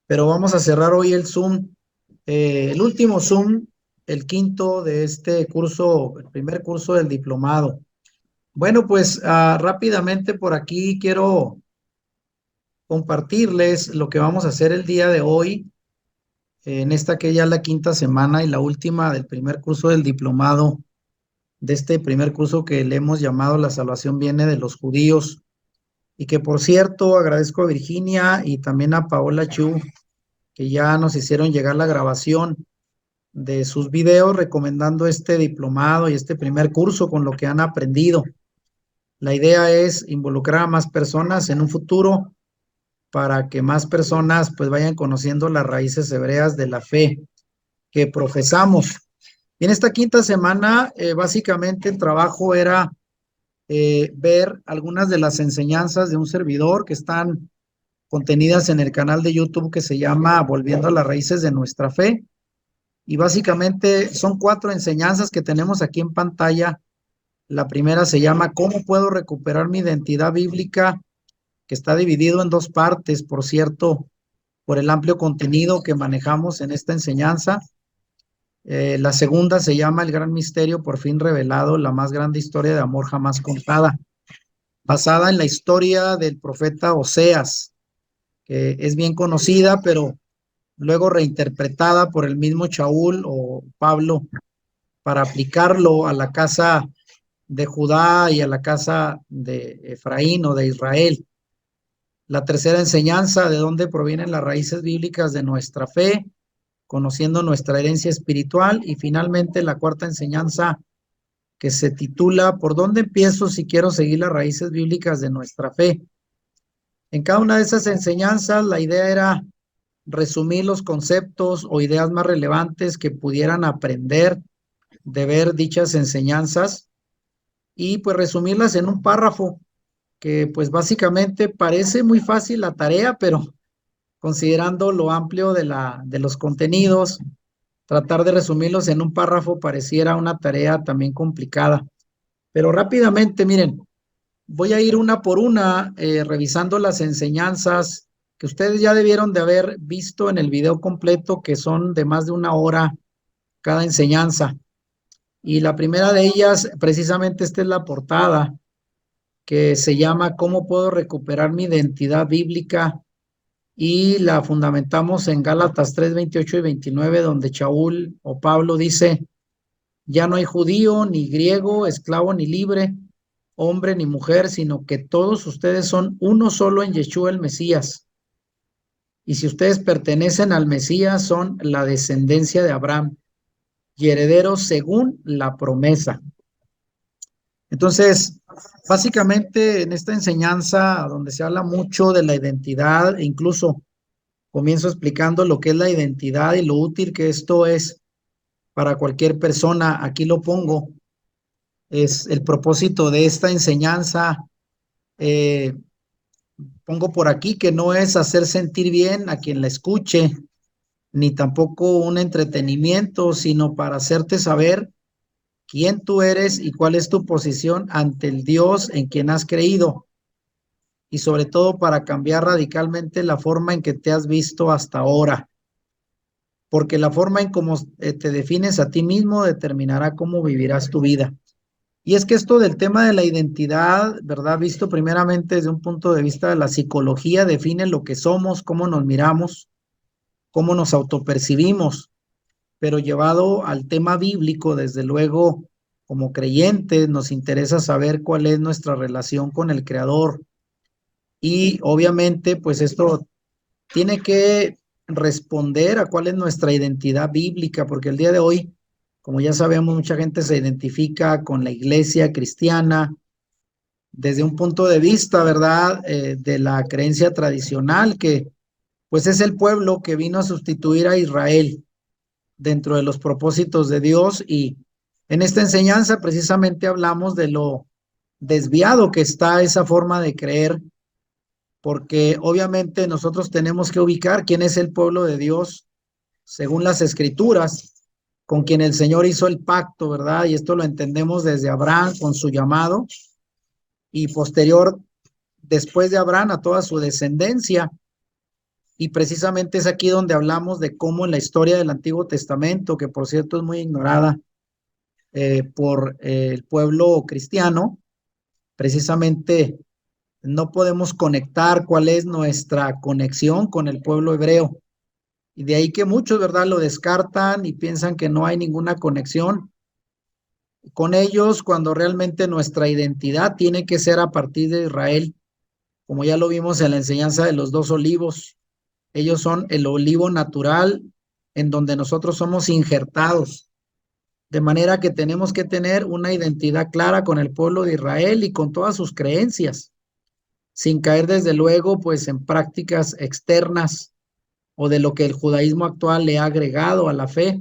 pero vamos a cerrar hoy el Zoom, el último Zoom, el quinto de este curso, el primer curso del diplomado. Bueno, pues rápidamente por aquí quiero compartirles lo que vamos a hacer el día de hoy, en esta que ya es la quinta semana y la última del primer curso del diplomado, de este primer curso que le hemos llamado La salvación viene de los judíos. Y que por cierto, agradezco a Virginia y también a Paola Chu, que ya nos hicieron llegar la grabación de sus videos recomendando este diplomado y este primer curso con lo que han aprendido. La idea es involucrar a más personas en un futuro para que más personas pues vayan conociendo las raíces hebreas de la fe que profesamos. Y en esta quinta semana, básicamente el trabajo era ver algunas de las enseñanzas de un servidor que están contenidas en el canal de YouTube que se llama Volviendo a las raíces de nuestra fe. Y básicamente son 4 enseñanzas que tenemos aquí en pantalla. La primera se llama ¿Cómo puedo recuperar mi identidad bíblica? Que está dividido en 2 partes, por cierto, por el amplio contenido que manejamos en esta enseñanza. La segunda se llama El gran misterio por fin revelado, la más grande historia de amor jamás contada, basada en la historia del profeta Oseas, que es bien conocida, pero luego reinterpretada por el mismo Shaul o Pablo para aplicarlo a la casa de Judá y a la casa de Efraín o de Israel. La tercera enseñanza, de dónde provienen las raíces bíblicas de nuestra fe, conociendo nuestra herencia espiritual. Y finalmente la cuarta enseñanza, que se titula ¿Por dónde empiezo si quiero seguir las raíces bíblicas de nuestra fe? En cada una de esas enseñanzas, la idea era resumir los conceptos o ideas más relevantes que pudieran aprender de ver dichas enseñanzas y pues resumirlas en un párrafo que pues básicamente parece muy fácil la tarea, pero considerando lo amplio de los contenidos, tratar de resumirlos en un párrafo pareciera una tarea también complicada. Pero rápidamente, miren, voy a ir una por una revisando las enseñanzas que ustedes ya debieron de haber visto en el video completo, que son de más de 1 hora cada enseñanza. Y la primera de ellas, precisamente esta es la portada, que se llama ¿Cómo puedo recuperar mi identidad bíblica? Y la fundamentamos en Gálatas 3, 28 y 29, donde Shaul o Pablo dice, ya no hay judío, ni griego, esclavo, ni libre, hombre, ni mujer, sino que todos ustedes son uno solo en Yeshua el Mesías. Y si ustedes pertenecen al Mesías, son la descendencia de Abraham y herederos según la promesa. Entonces, básicamente en esta enseñanza donde se habla mucho de la identidad, e incluso comienzo explicando lo que es la identidad y lo útil que esto es para cualquier persona. Aquí lo pongo, es el propósito de esta enseñanza. Eh, Pongo por aquí que no es hacer sentir bien a quien la escuche, ni tampoco un entretenimiento, sino para hacerte saber quién tú eres y cuál es tu posición ante el Dios en quien has creído, y sobre todo para cambiar radicalmente la forma en que te has visto hasta ahora, porque la forma en cómo te defines a ti mismo determinará cómo vivirás tu vida. Y es que esto del tema de la identidad, ¿verdad? Visto primeramente desde un punto de vista de la psicología, define lo que somos, cómo nos miramos, cómo nos autopercibimos, pero llevado al tema bíblico, desde luego, como creyentes, nos interesa saber cuál es nuestra relación con el Creador. Y obviamente, pues esto tiene que responder a cuál es nuestra identidad bíblica, porque el día de hoy, como ya sabemos, mucha gente se identifica con la iglesia cristiana desde un punto de vista, ¿verdad? De la creencia tradicional, que pues es el pueblo que vino a sustituir a Israel dentro de los propósitos de Dios. Y en esta enseñanza precisamente hablamos de lo desviado que está esa forma de creer, porque obviamente nosotros tenemos que ubicar quién es el pueblo de Dios según las escrituras, con quien el Señor hizo el pacto, ¿verdad? Y esto lo entendemos desde Abraham con su llamado y posterior, después de Abraham, a toda su descendencia. Y precisamente es aquí donde hablamos de cómo en la historia del Antiguo Testamento, que por cierto es muy ignorada por el pueblo cristiano, precisamente no podemos conectar cuál es nuestra conexión con el pueblo hebreo. Y de ahí que muchos, ¿verdad?, lo descartan y piensan que no hay ninguna conexión con ellos cuando realmente nuestra identidad tiene que ser a partir de Israel, como ya lo vimos en la enseñanza de los dos olivos. Ellos son el olivo natural en donde nosotros somos injertados, de manera que tenemos que tener una identidad clara con el pueblo de Israel y con todas sus creencias, sin caer desde luego pues en prácticas externas o de lo que el judaísmo actual le ha agregado a la fe,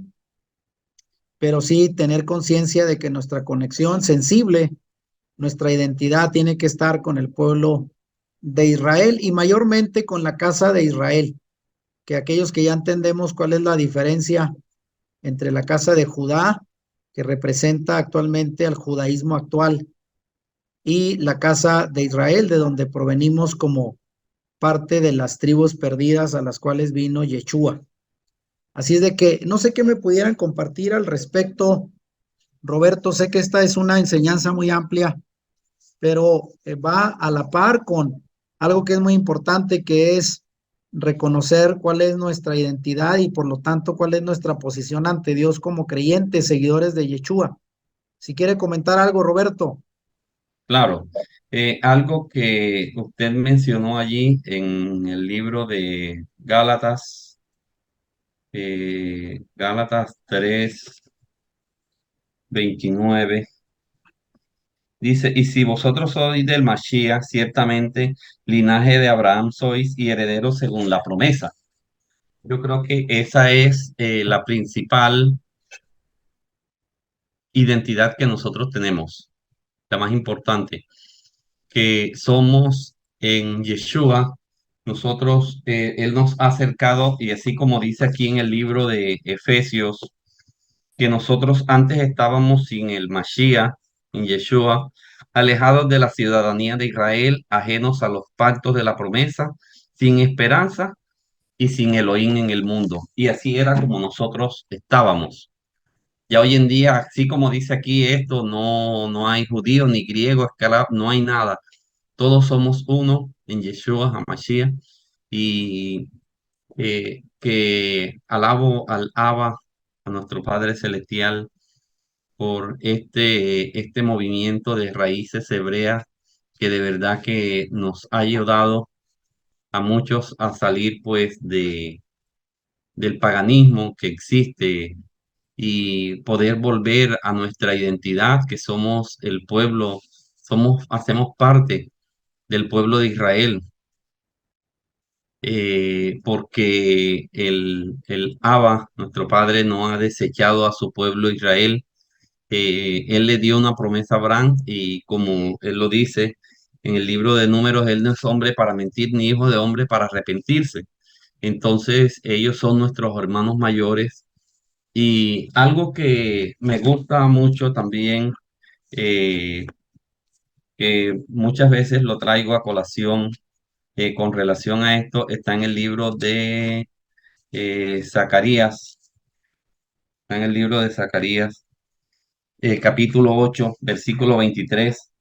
pero sí tener conciencia de que nuestra conexión sensible, nuestra identidad tiene que estar con el pueblo de Israel y mayormente con la casa de Israel, que aquellos que ya entendemos cuál es la diferencia entre la casa de Judá, que representa actualmente al judaísmo actual, y la casa de Israel, de donde provenimos como parte de las tribus perdidas a las cuales vino Yeshua. Así es de que no sé qué me pudieran compartir al respecto, Roberto. Sé que esta es una enseñanza muy amplia, pero va a la par con algo que es muy importante, que es reconocer cuál es nuestra identidad y por lo tanto cuál es nuestra posición ante Dios como creyentes, seguidores de Yeshua. Si quiere comentar algo, Roberto. Claro, algo que usted mencionó allí en el libro de Gálatas, Gálatas 3:29, dice, y si vosotros sois del Mashiach, ciertamente linaje de Abraham sois y herederos según la promesa. Yo creo que esa es la principal identidad que nosotros tenemos, la más importante, que somos en Yeshua. Nosotros, Él nos ha acercado, y así como dice aquí en el libro de Efesios, que nosotros antes estábamos sin el Mashiach, en Yeshua, alejados de la ciudadanía de Israel, ajenos a los pactos de la promesa, sin esperanza y sin Elohim en el mundo. Y así era como nosotros estábamos. Ya hoy en día, así como dice aquí esto, no hay judío ni griego, esclavo, no hay nada. Todos somos uno en Yeshua HaMashiach, y que alabo al Abba, a nuestro Padre Celestial, por este movimiento de raíces hebreas que de verdad que nos ha ayudado a muchos a salir pues del paganismo que existe y poder volver a nuestra identidad, que somos el pueblo, hacemos parte del pueblo de Israel, porque el Abba, nuestro Padre, no ha desechado a su pueblo Israel. Él le dio una promesa a Abraham y como él lo dice en el libro de Números, él no es hombre para mentir ni hijo de hombre para arrepentirse. Entonces, ellos son nuestros hermanos mayores. Y algo que me gusta mucho también, eh, que muchas veces lo traigo a colación con relación a esto, está en el libro de Zacarías, está en el libro de Zacarías, capítulo 8 versículo 23.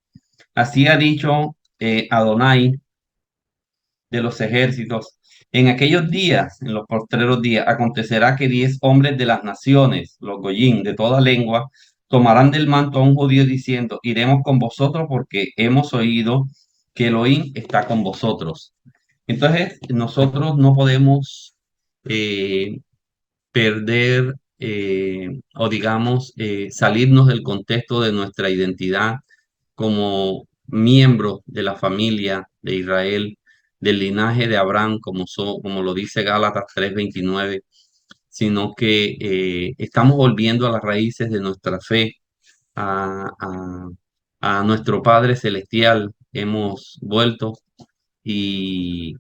Así ha dicho Adonai de los ejércitos. En aquellos días, en los postreros días, acontecerá que 10 hombres de las naciones, los Goyim, de toda lengua, tomarán del manto a un judío diciendo, iremos con vosotros porque hemos oído que Elohim está con vosotros. Entonces, nosotros no podemos eh, perder o digamos salirnos del contexto de nuestra identidad como miembro de la familia de Israel, del linaje de Abraham, como lo dice Gálatas 3:29, sino que estamos volviendo a las raíces de nuestra fe, a, a nuestro Padre Celestial. Hemos vuelto y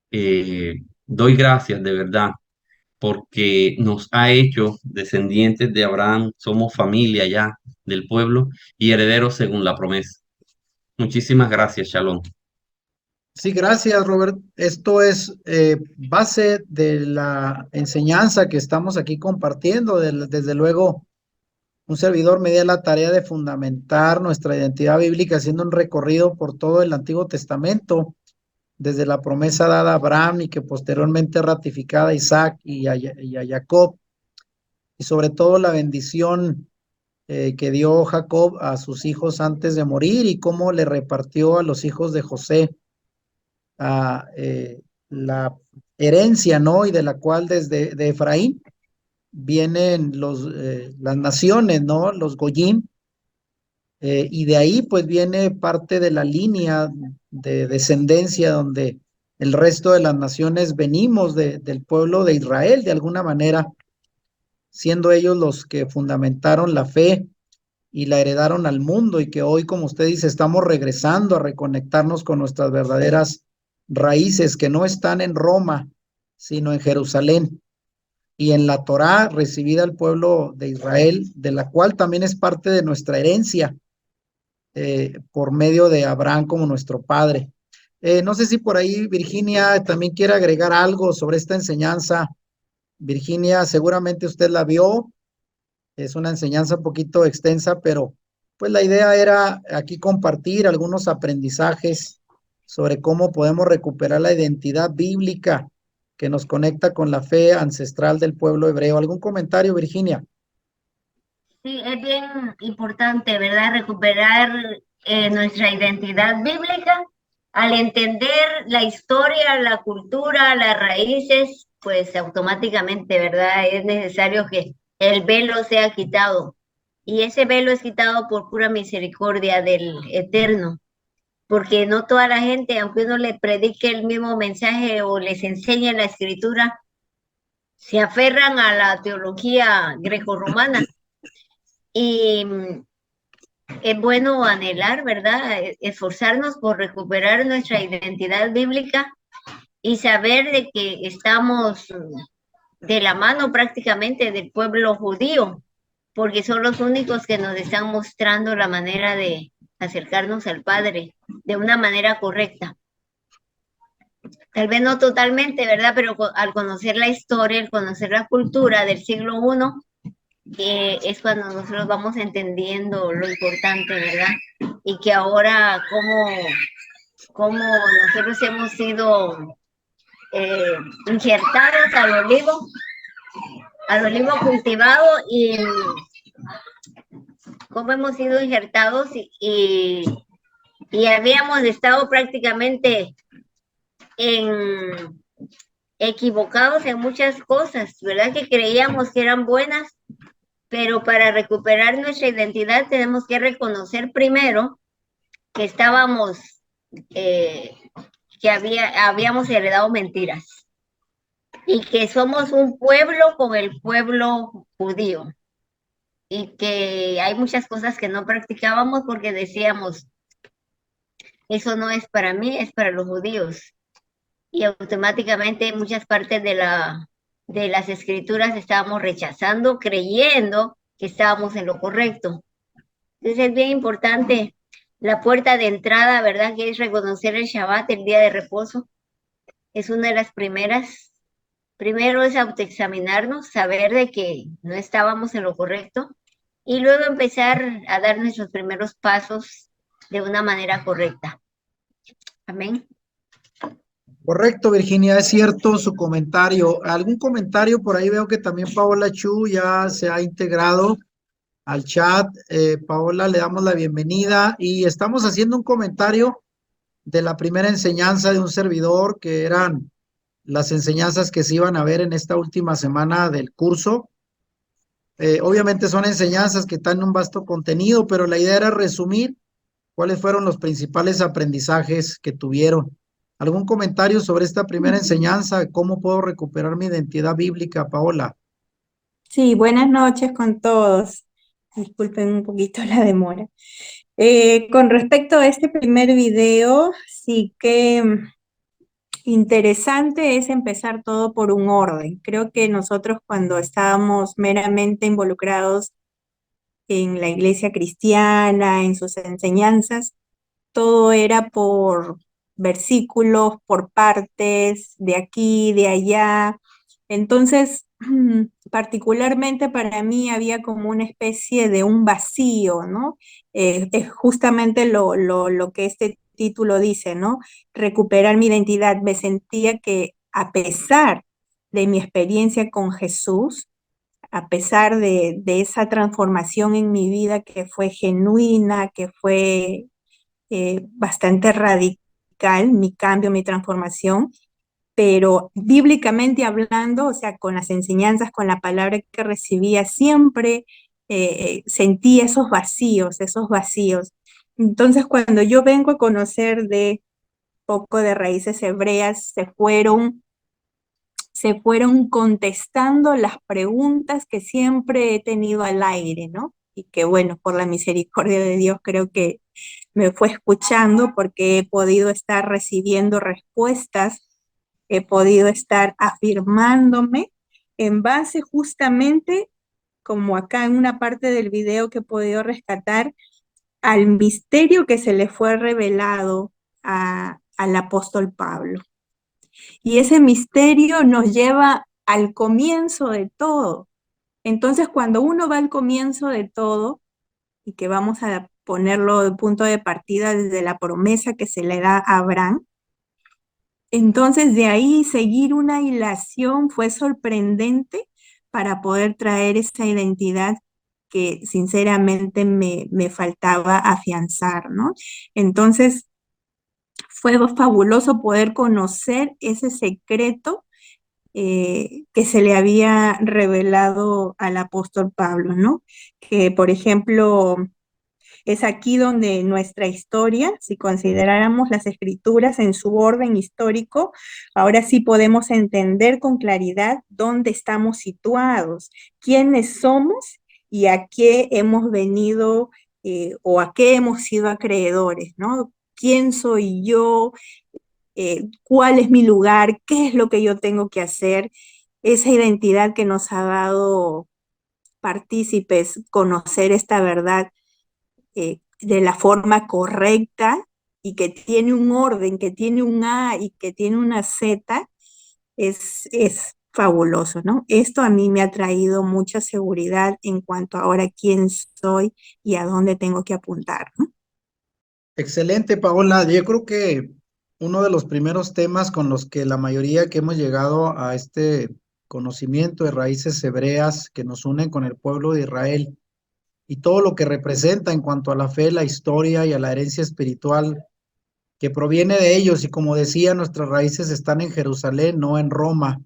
doy gracias de verdad porque nos ha hecho descendientes de Abraham, somos familia ya del pueblo y herederos según la promesa. Muchísimas gracias, Shalom. Sí, gracias, Robert. Esto es base de la enseñanza que estamos aquí compartiendo. Desde luego, un servidor me dio la tarea de fundamentar nuestra identidad bíblica haciendo un recorrido por todo el Antiguo Testamento, desde la promesa dada a Abraham y que posteriormente ratificada a Isaac y a Jacob, y sobre todo la bendición que dio Jacob a sus hijos antes de morir y cómo le repartió a los hijos de José a la herencia, ¿no? Y de la cual desde de Efraín vienen las naciones, ¿no? Los Goyim, y de ahí pues viene parte de la línea de descendencia donde el resto de las naciones venimos del pueblo de Israel de alguna manera, siendo ellos los que fundamentaron la fe y la heredaron al mundo y que hoy, como usted dice, estamos regresando a reconectarnos con nuestras verdaderas raíces que no están en Roma, sino en Jerusalén y en la Torá recibida al pueblo de Israel, de la cual también es parte de nuestra herencia por medio de Abraham como nuestro padre. No sé si por ahí Virginia también quiere agregar algo sobre esta enseñanza. Virginia, seguramente usted la vio, es una enseñanza un poquito extensa, pero pues la idea era aquí compartir algunos aprendizajes sobre cómo podemos recuperar la identidad bíblica que nos conecta con la fe ancestral del pueblo hebreo. ¿Algún comentario, Virginia? Sí, es bien importante, ¿verdad? Recuperar nuestra identidad bíblica al entender la historia, la cultura, las raíces, pues automáticamente, ¿verdad? Es necesario que el velo sea quitado. Y ese velo es quitado por pura misericordia del Eterno, porque no toda la gente, aunque uno le predique el mismo mensaje o les enseñe la escritura, se aferran a la teología grecorromana. Y es bueno anhelar, ¿verdad? Esforzarnos por recuperar nuestra identidad bíblica y saber de que estamos de la mano prácticamente del pueblo judío, porque son los únicos que nos están mostrando la manera de acercarnos al Padre de una manera correcta. Tal vez no totalmente, ¿verdad? Pero al conocer la historia, al conocer la cultura del siglo I, es cuando nosotros vamos entendiendo lo importante, ¿verdad? Y que ahora como nosotros hemos sido injertados al olivo cultivado y cómo hemos sido injertados y habíamos estado prácticamente en, equivocados en muchas cosas, ¿verdad? Que creíamos que eran buenas, pero para recuperar nuestra identidad tenemos que reconocer primero que estábamos, eh, que habíamos heredado mentiras y que somos un pueblo con el pueblo judío y que hay muchas cosas que no practicábamos porque decíamos, eso no es para mí, es para los judíos. Y automáticamente muchas partes de las escrituras estábamos rechazando, creyendo que estábamos en lo correcto. Entonces es bien importante la puerta de entrada, ¿verdad? Que es reconocer el Shabbat, el día de reposo. Es una de las primeras. Primero es autoexaminarnos, saber de que no estábamos en lo correcto y luego empezar a dar nuestros primeros pasos de una manera correcta. Amén. Correcto, Virginia, es cierto su comentario. ¿Algún comentario? Por ahí veo que también Paola Chu ya se ha integrado al chat. Paola, le damos la bienvenida y estamos haciendo un comentario de la primera enseñanza de un servidor, que eran las enseñanzas que se iban a ver en esta última semana del curso. Obviamente son enseñanzas que están en un vasto contenido, pero la idea era resumir cuáles fueron los principales aprendizajes que tuvieron. ¿Algún comentario sobre esta primera enseñanza? ¿Cómo puedo recuperar mi identidad bíblica, Paola? Sí, buenas noches con todos. Disculpen un poquito la demora. Con respecto a este primer video, sí que interesante es empezar todo por un orden. Creo que nosotros cuando estábamos meramente involucrados en la iglesia cristiana, en sus enseñanzas, todo era versículos por partes, de aquí, de allá. Entonces, particularmente para mí había como una especie de un vacío, ¿no? Es justamente lo que este título dice, ¿no? Recuperar mi identidad. Me sentía que a pesar de mi experiencia con Jesús, a pesar de esa transformación en mi vida que fue genuina, que fue bastante radical, mi cambio, mi transformación, pero bíblicamente hablando, o sea, con las enseñanzas, con la palabra que recibía, siempre sentí esos vacíos, esos vacíos. Entonces, cuando yo vengo a conocer de poco de raíces hebreas, se fueron contestando las preguntas que siempre he tenido al aire, ¿no? Y que bueno, por la misericordia de Dios creo que me fue escuchando porque he podido estar recibiendo respuestas, he podido estar afirmándome en base justamente, como acá en una parte del video que he podido rescatar, al misterio que se le fue revelado al apóstol Pablo. Y ese misterio nos lleva al comienzo de todo. Entonces, cuando uno va al comienzo de todo, y que vamos a ponerlo de punto de partida desde la promesa que se le da a Abraham, entonces de ahí seguir una hilación fue sorprendente para poder traer esa identidad que sinceramente me faltaba afianzar, ¿no? Entonces fue fabuloso poder conocer ese secreto que se le había revelado al apóstol Pablo, ¿no? Que, por ejemplo, es aquí donde nuestra historia, si consideráramos las escrituras en su orden histórico, ahora sí podemos entender con claridad dónde estamos situados, quiénes somos y a qué hemos venido o a qué hemos sido acreedores, ¿no? ¿Quién soy yo? ¿Cuál es mi lugar? ¿Qué es lo que yo tengo que hacer? Esa identidad que nos ha dado partícipes conocer esta verdad de la forma correcta y que tiene un orden, que tiene un A y que tiene una Z, es fabuloso, ¿no? Esto a mí me ha traído mucha seguridad en cuanto a ahora quién soy y a dónde tengo que apuntar, ¿no? Excelente, Paola. Yo creo que uno de los primeros temas con los que la mayoría que hemos llegado a este conocimiento de raíces hebreas que nos unen con el pueblo de Israel y todo lo que representa en cuanto a la fe, la historia y a la herencia espiritual que proviene de ellos. Y como decía, nuestras raíces están en Jerusalén, no en Roma,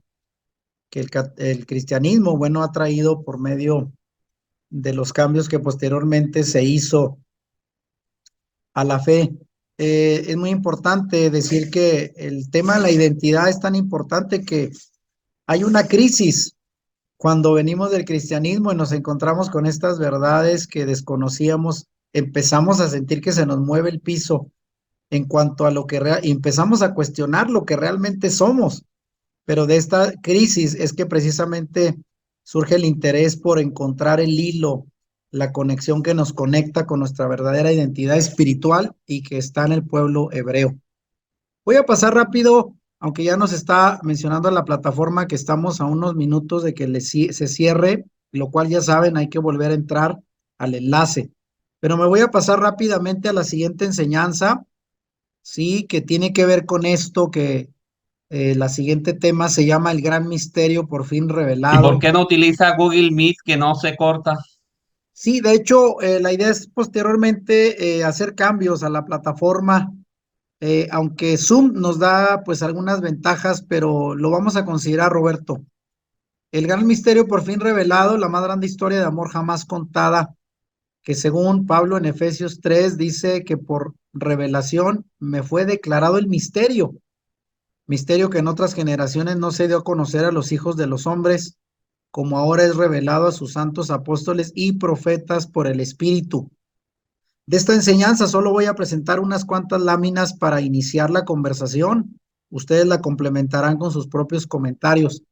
que el cristianismo, bueno, ha traído por medio de los cambios que posteriormente se hizo a la fe. Es muy importante decir que el tema de la identidad es tan importante que hay una crisis cuando venimos del cristianismo y nos encontramos con estas verdades que desconocíamos. Empezamos a sentir que se nos mueve el piso en cuanto a lo que empezamos a cuestionar lo que realmente somos. Pero de esta crisis es que precisamente surge el interés por encontrar el hilo, la conexión que nos conecta con nuestra verdadera identidad espiritual y que está en el pueblo hebreo. Voy a pasar rápido, aunque ya nos está mencionando la plataforma que estamos a unos minutos de que se cierre, lo cual ya saben, hay que volver a entrar al enlace. Pero me voy a pasar rápidamente a la siguiente enseñanza, sí, que tiene que ver con esto que la siguiente tema se llama El Gran Misterio por fin ¿Y por revelado. qué no utiliza Google Meet que no se corta? Sí, de hecho, la idea es posteriormente hacer cambios a la plataforma, aunque Zoom nos da pues algunas ventajas, pero lo vamos a considerar, Roberto. El Gran Misterio por fin revelado, la más grande historia de amor jamás contada, que según Pablo en Efesios 3 dice que por revelación me fue declarado el misterio que en otras generaciones no se dio a conocer a los hijos de los hombres, como ahora es revelado a sus santos apóstoles y profetas por el Espíritu. De esta enseñanza solo voy a presentar unas cuantas láminas para iniciar la conversación. Ustedes la complementarán con sus propios comentarios.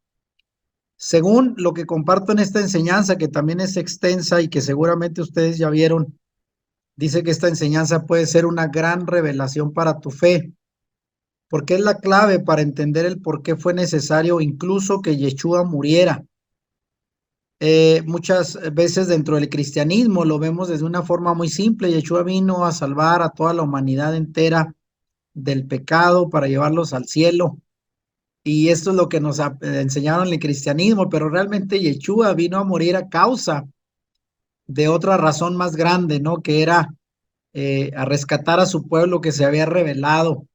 Según lo que comparto en esta enseñanza, que también es extensa y que seguramente ustedes ya vieron, dice que esta enseñanza puede ser una gran revelación para tu fe. porque es la clave para entender el por qué fue necesario incluso que Yeshua muriera. Muchas veces dentro del cristianismo lo vemos desde una forma muy simple. Yeshua vino a salvar a toda la humanidad entera del pecado para llevarlos al cielo. Y esto es lo que nos enseñaron en el cristianismo, pero realmente Yeshua vino a morir a causa de otra razón más grande, ¿no? Que era a rescatar a su pueblo que se había rebelado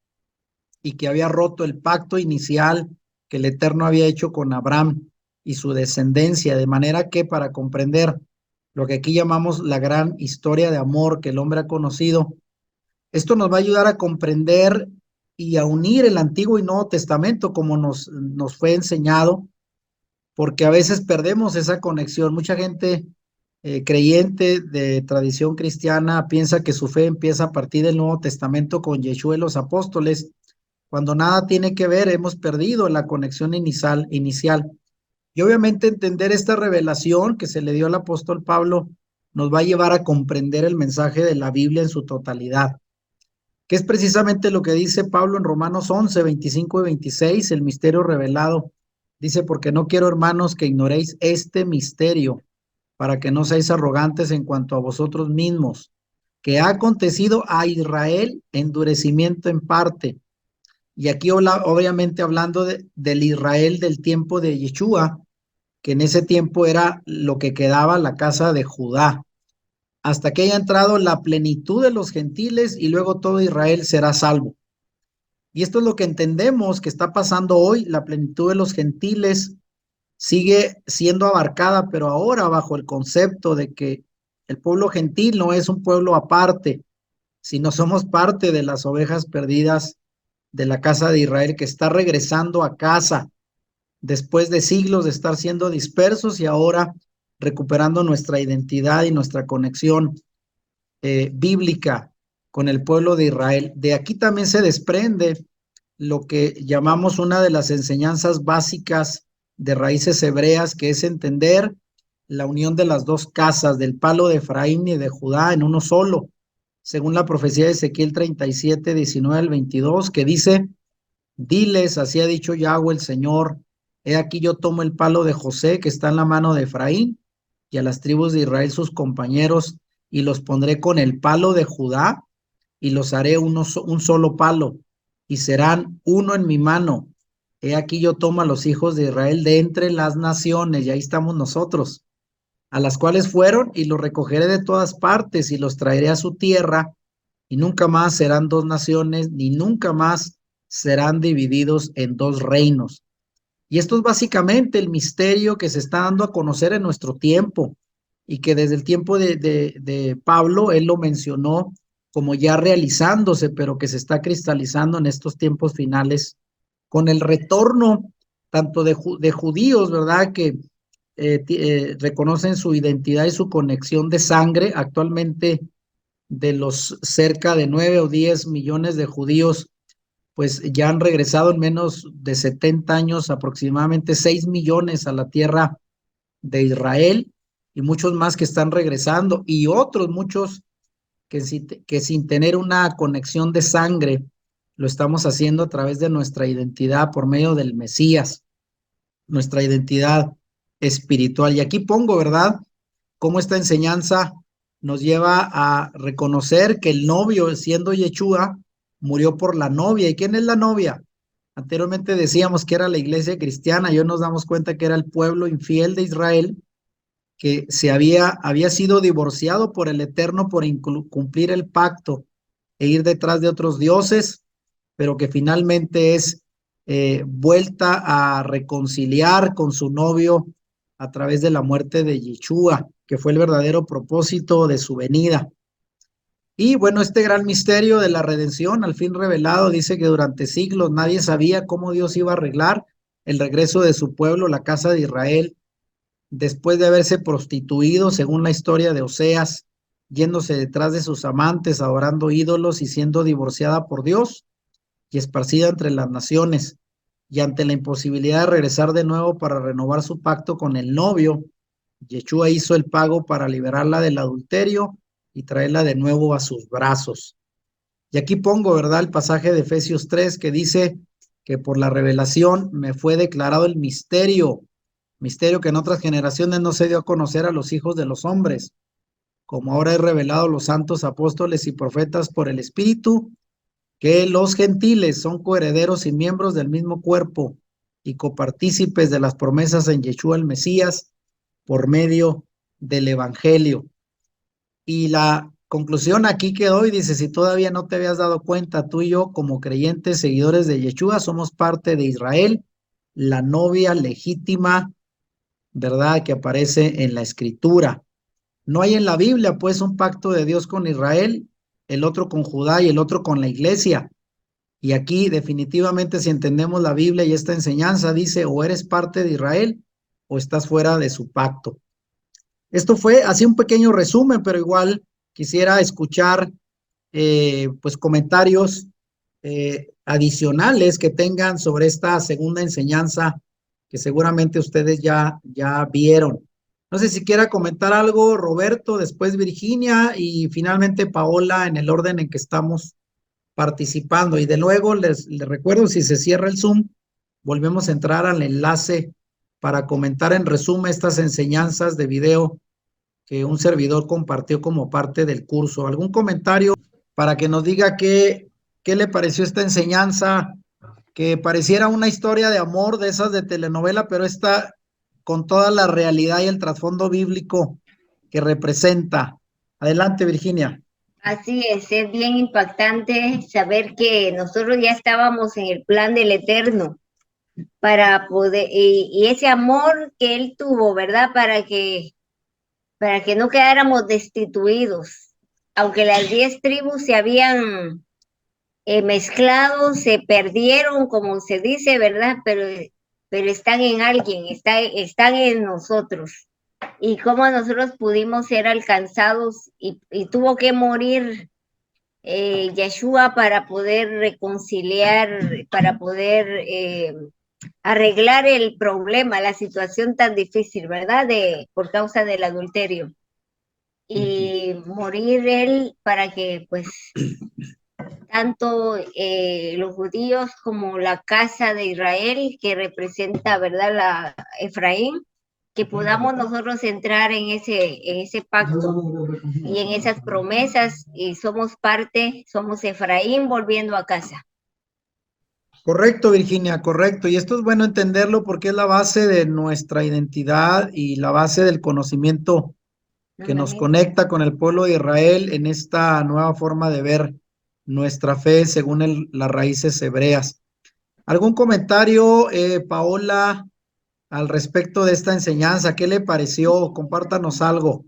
y que había roto el pacto inicial que el Eterno había hecho con Abraham y su descendencia, de manera que para comprender lo que aquí llamamos la gran historia de amor que el hombre ha conocido, esto nos va a ayudar a comprender y a unir el Antiguo y Nuevo Testamento como nos fue enseñado, porque a veces perdemos esa conexión. Mucha gente creyente de tradición cristiana piensa que su fe empieza a partir del Nuevo Testamento con Yeshua y los apóstoles, cuando nada tiene que ver, hemos perdido la conexión inicial. Y obviamente entender esta revelación que se le dio al apóstol Pablo nos va a llevar a comprender el mensaje de la Biblia en su totalidad, que es precisamente lo que dice Pablo en Romanos 11, 25 y 26, el misterio revelado. Dice, porque no quiero, hermanos, que ignoréis este misterio, para que no seáis arrogantes en cuanto a vosotros mismos, que ha acontecido a Israel endurecimiento en parte. Y aquí obviamente hablando del Israel del tiempo de Yeshua, que en ese tiempo era lo que quedaba la casa de Judá, hasta que haya entrado la plenitud de los gentiles y luego todo Israel será salvo. Y esto es lo que entendemos que está pasando hoy. La plenitud de los gentiles sigue siendo abarcada, pero ahora bajo el concepto de que el pueblo gentil no es un pueblo aparte, sino somos parte de las ovejas perdidas de la casa de Israel que está regresando a casa después de siglos de estar siendo dispersos y ahora recuperando nuestra identidad y nuestra conexión bíblica con el pueblo de Israel. De aquí también se desprende lo que llamamos una de las enseñanzas básicas de raíces hebreas, que es entender la unión de las dos casas, del palo de Efraín y de Judá en uno solo, según la profecía de Ezequiel 37, 19 al 22, que dice, diles, así ha dicho Yahweh el Señor, he aquí yo tomo el palo de José que está en la mano de Efraín y a las tribus de Israel sus compañeros y los pondré con el palo de Judá y los haré un solo palo y serán uno en mi mano. He aquí yo tomo a los hijos de Israel de entre las naciones, y ahí estamos nosotros, a las cuales fueron y los recogeré de todas partes y los traeré a su tierra y nunca más serán dos naciones ni nunca más serán divididos en dos reinos. Y esto es básicamente el misterio que se está dando a conocer en nuestro tiempo y que desde el tiempo de Pablo, él lo mencionó como ya realizándose, pero que se está cristalizando en estos tiempos finales con el retorno tanto de judíos, ¿verdad? Que reconocen su identidad y su conexión de sangre. Actualmente de los cerca de 9 o 10 millones de judíos, pues ya han regresado en menos de 70 años aproximadamente 6 millones a la tierra de Israel y muchos más que están regresando y otros muchos que sin tener una conexión de sangre lo estamos haciendo a través de nuestra identidad por medio del Mesías, nuestra identidad espiritual. Y aquí pongo, ¿verdad?, cómo esta enseñanza nos lleva a reconocer que el novio, siendo Yeshua, murió por la novia. ¿Y quién es la novia? Anteriormente decíamos que era la iglesia cristiana y hoy nos damos cuenta que era el pueblo infiel de Israel que había sido divorciado por el Eterno por cumplir el pacto e ir detrás de otros dioses, pero que finalmente es vuelta a reconciliar con su novio a través de la muerte de Yeshua, que fue el verdadero propósito de su venida. Y bueno, este gran misterio de la redención, al fin revelado, dice que durante siglos nadie sabía cómo Dios iba a arreglar el regreso de su pueblo, la casa de Israel, después de haberse prostituido, según la historia de Oseas, yéndose detrás de sus amantes, adorando ídolos y siendo divorciada por Dios y esparcida entre las naciones. Y ante la imposibilidad de regresar de nuevo para renovar su pacto con el novio, Yeshua hizo el pago para liberarla del adulterio y traerla de nuevo a sus brazos. Y aquí pongo, ¿verdad? El pasaje de Efesios 3 que dice que por la revelación me fue declarado el misterio que en otras generaciones no se dio a conocer a los hijos de los hombres, como ahora he revelado a los santos apóstoles y profetas por el Espíritu, que los gentiles son coherederos y miembros del mismo cuerpo y copartícipes de las promesas en Yeshua el Mesías por medio del Evangelio. Y la conclusión aquí quedó y dice, si todavía no te habías dado cuenta, tú y yo como creyentes seguidores de Yeshua somos parte de Israel, la novia legítima, ¿verdad? Que aparece en la Escritura. No hay en la Biblia, pues, un pacto de Dios con Israel, el otro con Judá y el otro con la iglesia. Y aquí definitivamente si entendemos la Biblia y esta enseñanza, dice, o eres parte de Israel o estás fuera de su pacto. Esto fue así un pequeño resumen, pero igual quisiera escuchar pues comentarios adicionales que tengan sobre esta segunda enseñanza que seguramente ustedes ya vieron. No sé si quiera comentar algo, Roberto, después Virginia y finalmente Paola en el orden en que estamos participando. Y de luego les recuerdo, si se cierra el Zoom, volvemos a entrar al enlace para comentar en resumen estas enseñanzas de video que un servidor compartió como parte del curso. ¿Algún comentario para que nos diga qué le pareció esta enseñanza? Que pareciera una historia de amor de esas de telenovela, pero está con toda la realidad y el trasfondo bíblico que representa. Adelante, Virginia. Así es bien impactante saber que nosotros ya estábamos en el plan del Eterno para poder, y ese amor que Él tuvo, ¿verdad? Para que no quedáramos destituidos. Aunque las 10 tribus se habían mezclado, se perdieron, como se dice, ¿verdad? Pero están en alguien, están en nosotros. Y cómo nosotros pudimos ser alcanzados y tuvo que morir Yeshua para poder reconciliar, para poder arreglar el problema, la situación tan difícil, ¿verdad? Por causa del adulterio. Y morir él para que pues tanto los judíos como la casa de Israel, que representa, ¿verdad?, la Efraín, que podamos nosotros entrar en ese pacto y en esas promesas y somos parte, somos Efraín volviendo a casa. Correcto, Virginia, correcto. Y esto es bueno entenderlo porque es la base de nuestra identidad y la base del conocimiento que nos conecta con el pueblo de Israel en esta nueva forma de ver nuestra fe según las raíces hebreas. ¿Algún comentario, Paola, al respecto de esta enseñanza? ¿Qué le pareció? Compártanos algo.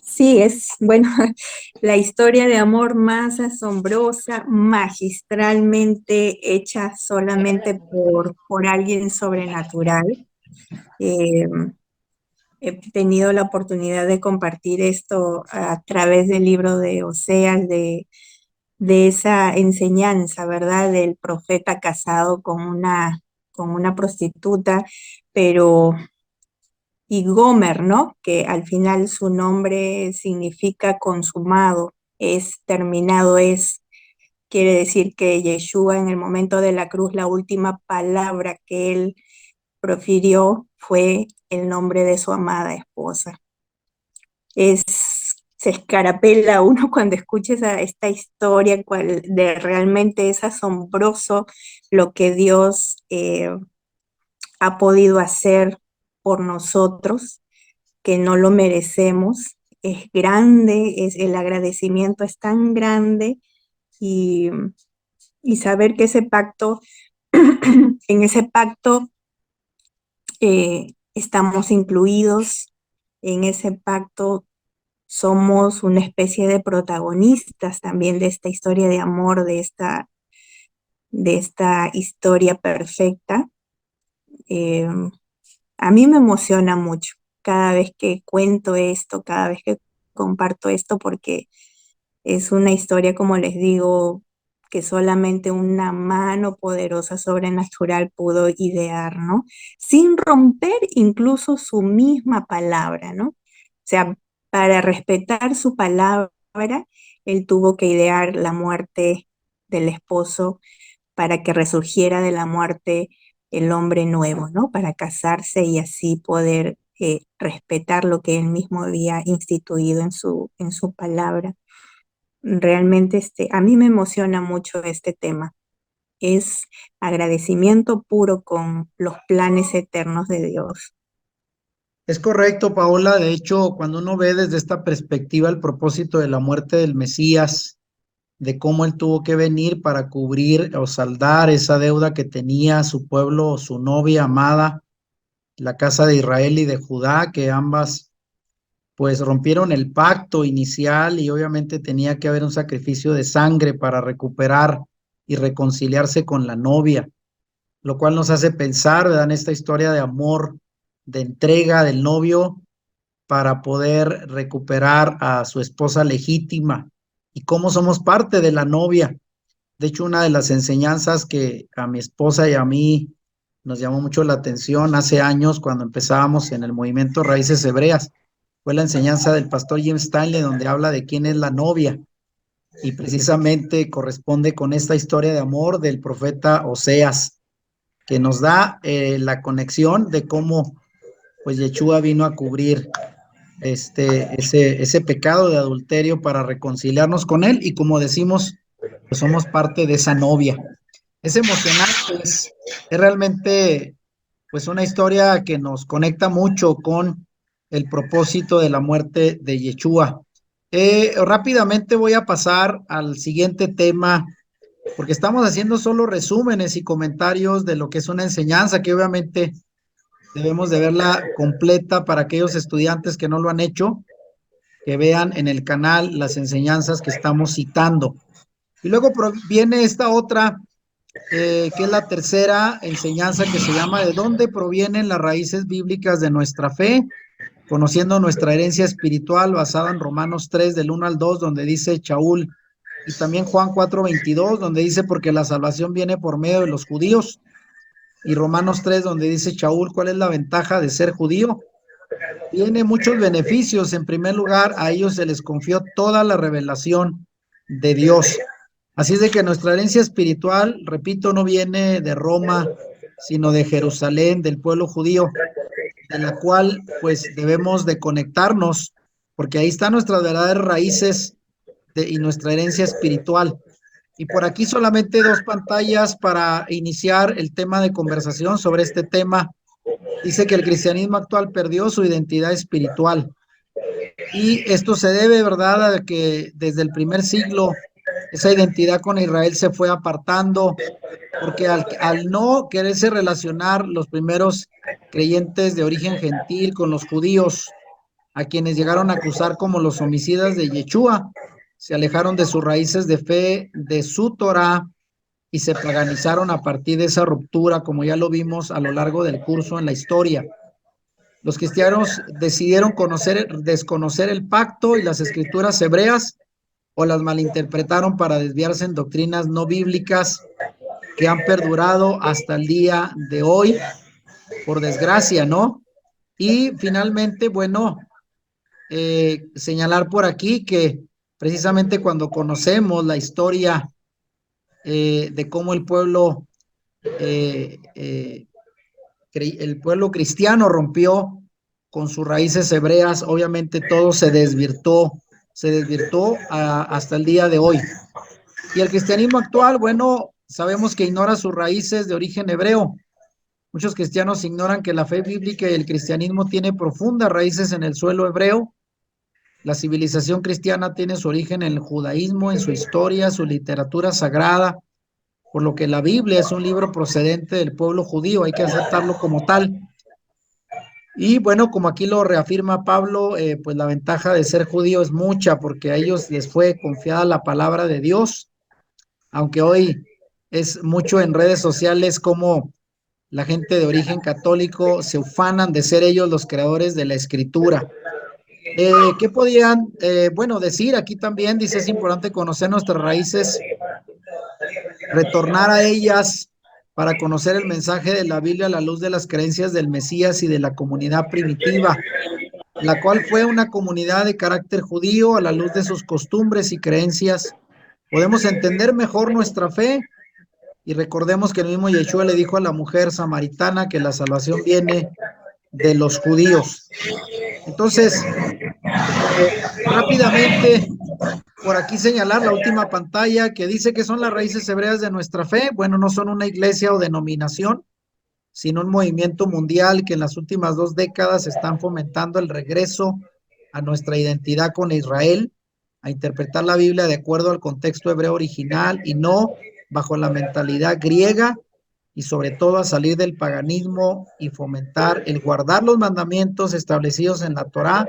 Sí, es, bueno, la historia de amor más asombrosa, magistralmente hecha solamente por alguien sobrenatural. Eh, He tenido la oportunidad de compartir esto a través del libro de Oseas, de esa enseñanza, ¿verdad? Del profeta casado con una prostituta, pero y Gomer, ¿no? Que al final su nombre significa consumado, es terminado, quiere decir que Yeshua en el momento de la cruz, la última palabra que él profirió fue el nombre de su amada esposa. Se escarapela uno cuando escucha esta historia, realmente es asombroso lo que Dios ha podido hacer por nosotros, que no lo merecemos. Es grande, el agradecimiento es tan grande y saber que ese pacto, en ese pacto estamos incluidos, en ese pacto somos una especie de protagonistas también de esta historia de amor, de esta historia perfecta. A mí me emociona mucho cada vez que cuento esto, cada vez que comparto esto, porque es una historia, como les digo, que solamente una mano poderosa sobrenatural pudo idear, ¿no? Sin romper incluso su misma palabra, ¿no? O sea, para respetar su palabra, él tuvo que idear la muerte del esposo para que resurgiera de la muerte el hombre nuevo, ¿no? Para casarse y así poder respetar lo que él mismo había instituido en su palabra. Realmente a mí me emociona mucho este tema. Es agradecimiento puro con los planes eternos de Dios. Es correcto, Paola. De hecho, cuando uno ve desde esta perspectiva el propósito de la muerte del Mesías, de cómo él tuvo que venir para cubrir o saldar esa deuda que tenía su pueblo, su novia amada, la casa de Israel y de Judá, que ambas pues rompieron el pacto inicial y obviamente tenía que haber un sacrificio de sangre para recuperar y reconciliarse con la novia, lo cual nos hace pensar, ¿verdad?, en esta historia de amor, de entrega del novio para poder recuperar a su esposa legítima y cómo somos parte de la novia. De hecho, una de las enseñanzas que a mi esposa y a mí nos llamó mucho la atención hace años cuando empezábamos en el movimiento Raíces Hebreas fue la enseñanza del pastor Jim Stanley, donde habla de quién es la novia y precisamente corresponde con esta historia de amor del profeta Oseas, que nos da la conexión de cómo pues Yeshua vino a cubrir ese pecado de adulterio para reconciliarnos con él y como decimos, pues somos parte de esa novia. Es emocionante, es realmente pues una historia que nos conecta mucho con el propósito de la muerte de Yeshua. Rápidamente voy a pasar al siguiente tema, porque estamos haciendo solo resúmenes y comentarios de lo que es una enseñanza, que obviamente debemos de verla completa para aquellos estudiantes que no lo han hecho, que vean en el canal las enseñanzas que estamos citando. Y luego viene esta otra, que es la tercera enseñanza que se llama ¿de dónde provienen las raíces bíblicas de nuestra fe? Conociendo nuestra herencia espiritual basada en Romanos 3 del 1 al 2, donde dice Shaul, y también Juan 4:22, donde dice porque la salvación viene por medio de los judíos, y Romanos 3, donde dice Shaul, ¿cuál es la ventaja de ser judío? Tiene muchos beneficios. En primer lugar, a ellos se les confió toda la revelación de Dios. Así es de que nuestra herencia espiritual, repito, no viene de Roma, sino de Jerusalén, del pueblo judío, de la cual pues debemos de conectarnos, porque ahí están nuestras verdaderas raíces y nuestra herencia espiritual. Y por aquí solamente dos pantallas para iniciar el tema de conversación sobre este tema. Dice que el cristianismo actual perdió su identidad espiritual. Y esto se debe, ¿verdad?, a que desde el primer siglo esa identidad con Israel se fue apartando, porque al no quererse relacionar los primeros creyentes de origen gentil con los judíos, a quienes llegaron a acusar como los homicidas de Yeshua, se alejaron de sus raíces de fe, de su Torah, y se paganizaron a partir de esa ruptura, como ya lo vimos a lo largo del curso en la historia. Los cristianos decidieron desconocer el pacto y las escrituras hebreas, o las malinterpretaron para desviarse en doctrinas no bíblicas que han perdurado hasta el día de hoy, por desgracia, ¿no? Y finalmente, bueno, señalar por aquí que precisamente cuando conocemos la historia de cómo el pueblo cristiano rompió con sus raíces hebreas, obviamente todo se desvirtuó hasta el día de hoy. Y el cristianismo actual, bueno, sabemos que ignora sus raíces de origen hebreo. Muchos cristianos ignoran que la fe bíblica y el cristianismo tiene profundas raíces en el suelo hebreo. La civilización cristiana tiene su origen en el judaísmo, en su historia, su literatura sagrada, por lo que la Biblia es un libro procedente del pueblo judío, hay que aceptarlo como tal. Y bueno, como aquí lo reafirma Pablo, pues la ventaja de ser judío es mucha, porque a ellos les fue confiada la palabra de Dios, aunque hoy es mucho en redes sociales como la gente de origen católico se ufanan de ser ellos los creadores de la escritura. ¿Qué podían, bueno, decir? Aquí también dice, es importante conocer nuestras raíces, retornar a ellas para conocer el mensaje de la Biblia a la luz de las creencias del Mesías y de la comunidad primitiva. la cual fue una comunidad de carácter judío. A la luz de sus costumbres y creencias, podemos entender mejor nuestra fe. Y recordemos que el mismo Yeshua le dijo a la mujer samaritana que la salvación viene de los judíos. Entonces, rápidamente, por aquí señalar la última pantalla que dice que son las raíces hebreas de nuestra fe. Bueno, no son una iglesia o denominación, sino un movimiento mundial que en las últimas 2 décadas están fomentando el regreso a nuestra identidad con Israel, a interpretar la Biblia de acuerdo al contexto hebreo original y no bajo la mentalidad griega, y sobre todo a salir del paganismo y fomentar el guardar los mandamientos establecidos en la Torá,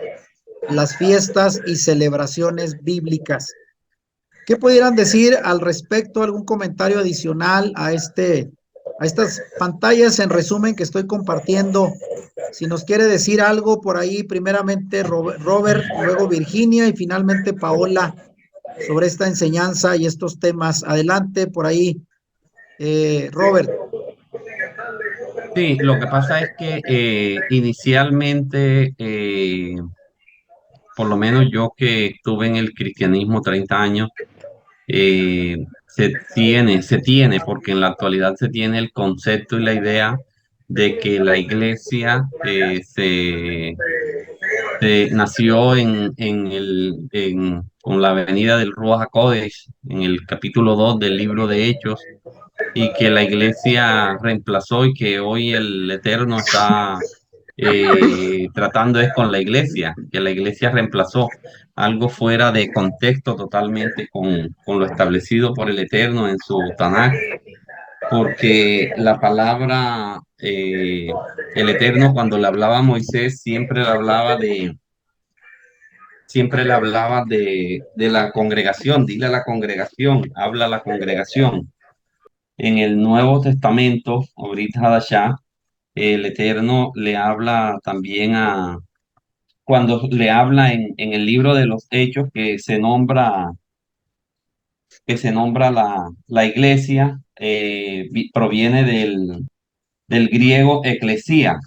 las fiestas y celebraciones bíblicas. ¿Qué pudieran decir al respecto? ¿Algún comentario adicional a estas pantallas en resumen que estoy compartiendo? Si nos quiere decir algo por ahí, primeramente Robert, luego Virginia y finalmente Paola, sobre esta enseñanza y estos temas. Adelante por ahí, Robert. Sí, lo que pasa es que inicialmente, por lo menos yo que estuve en el cristianismo 30 años, se tiene, porque en la actualidad se tiene el concepto y la idea de que la iglesia nació con la venida del Ruach HaKodesh en el capítulo 2 del libro de Hechos, y que la iglesia reemplazó y que hoy el Eterno está tratando es con la iglesia, que la iglesia reemplazó algo fuera de contexto totalmente con lo establecido por el Eterno en su Tanakh, porque la palabra, el Eterno cuando le hablaba a Moisés siempre le hablaba de la congregación, dile a la congregación, habla a la congregación. En el Nuevo Testamento, ahorita Hadashah, el Eterno le habla también cuando le habla en el libro de los Hechos, que se nombra la iglesia, proviene del griego eclesía.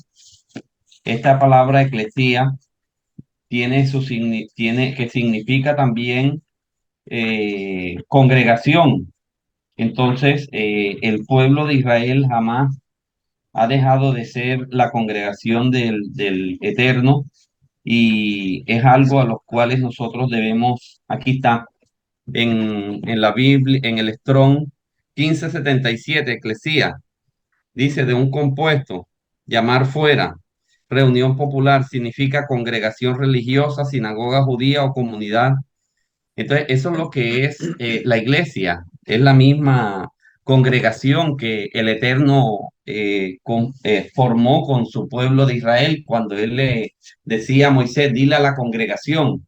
Esta palabra eclesía que significa también congregación. Entonces, el pueblo de Israel jamás ha dejado de ser la congregación del Eterno, y es algo a los cuales nosotros debemos. Aquí está, en la Biblia, en el Strong 1577, Eclesía, dice de un compuesto, llamar fuera, reunión popular, significa congregación religiosa, sinagoga judía o comunidad. Entonces, eso es lo que es la iglesia, es la misma congregación que el Eterno formó con su pueblo de Israel cuando él le decía a Moisés, dile a la congregación.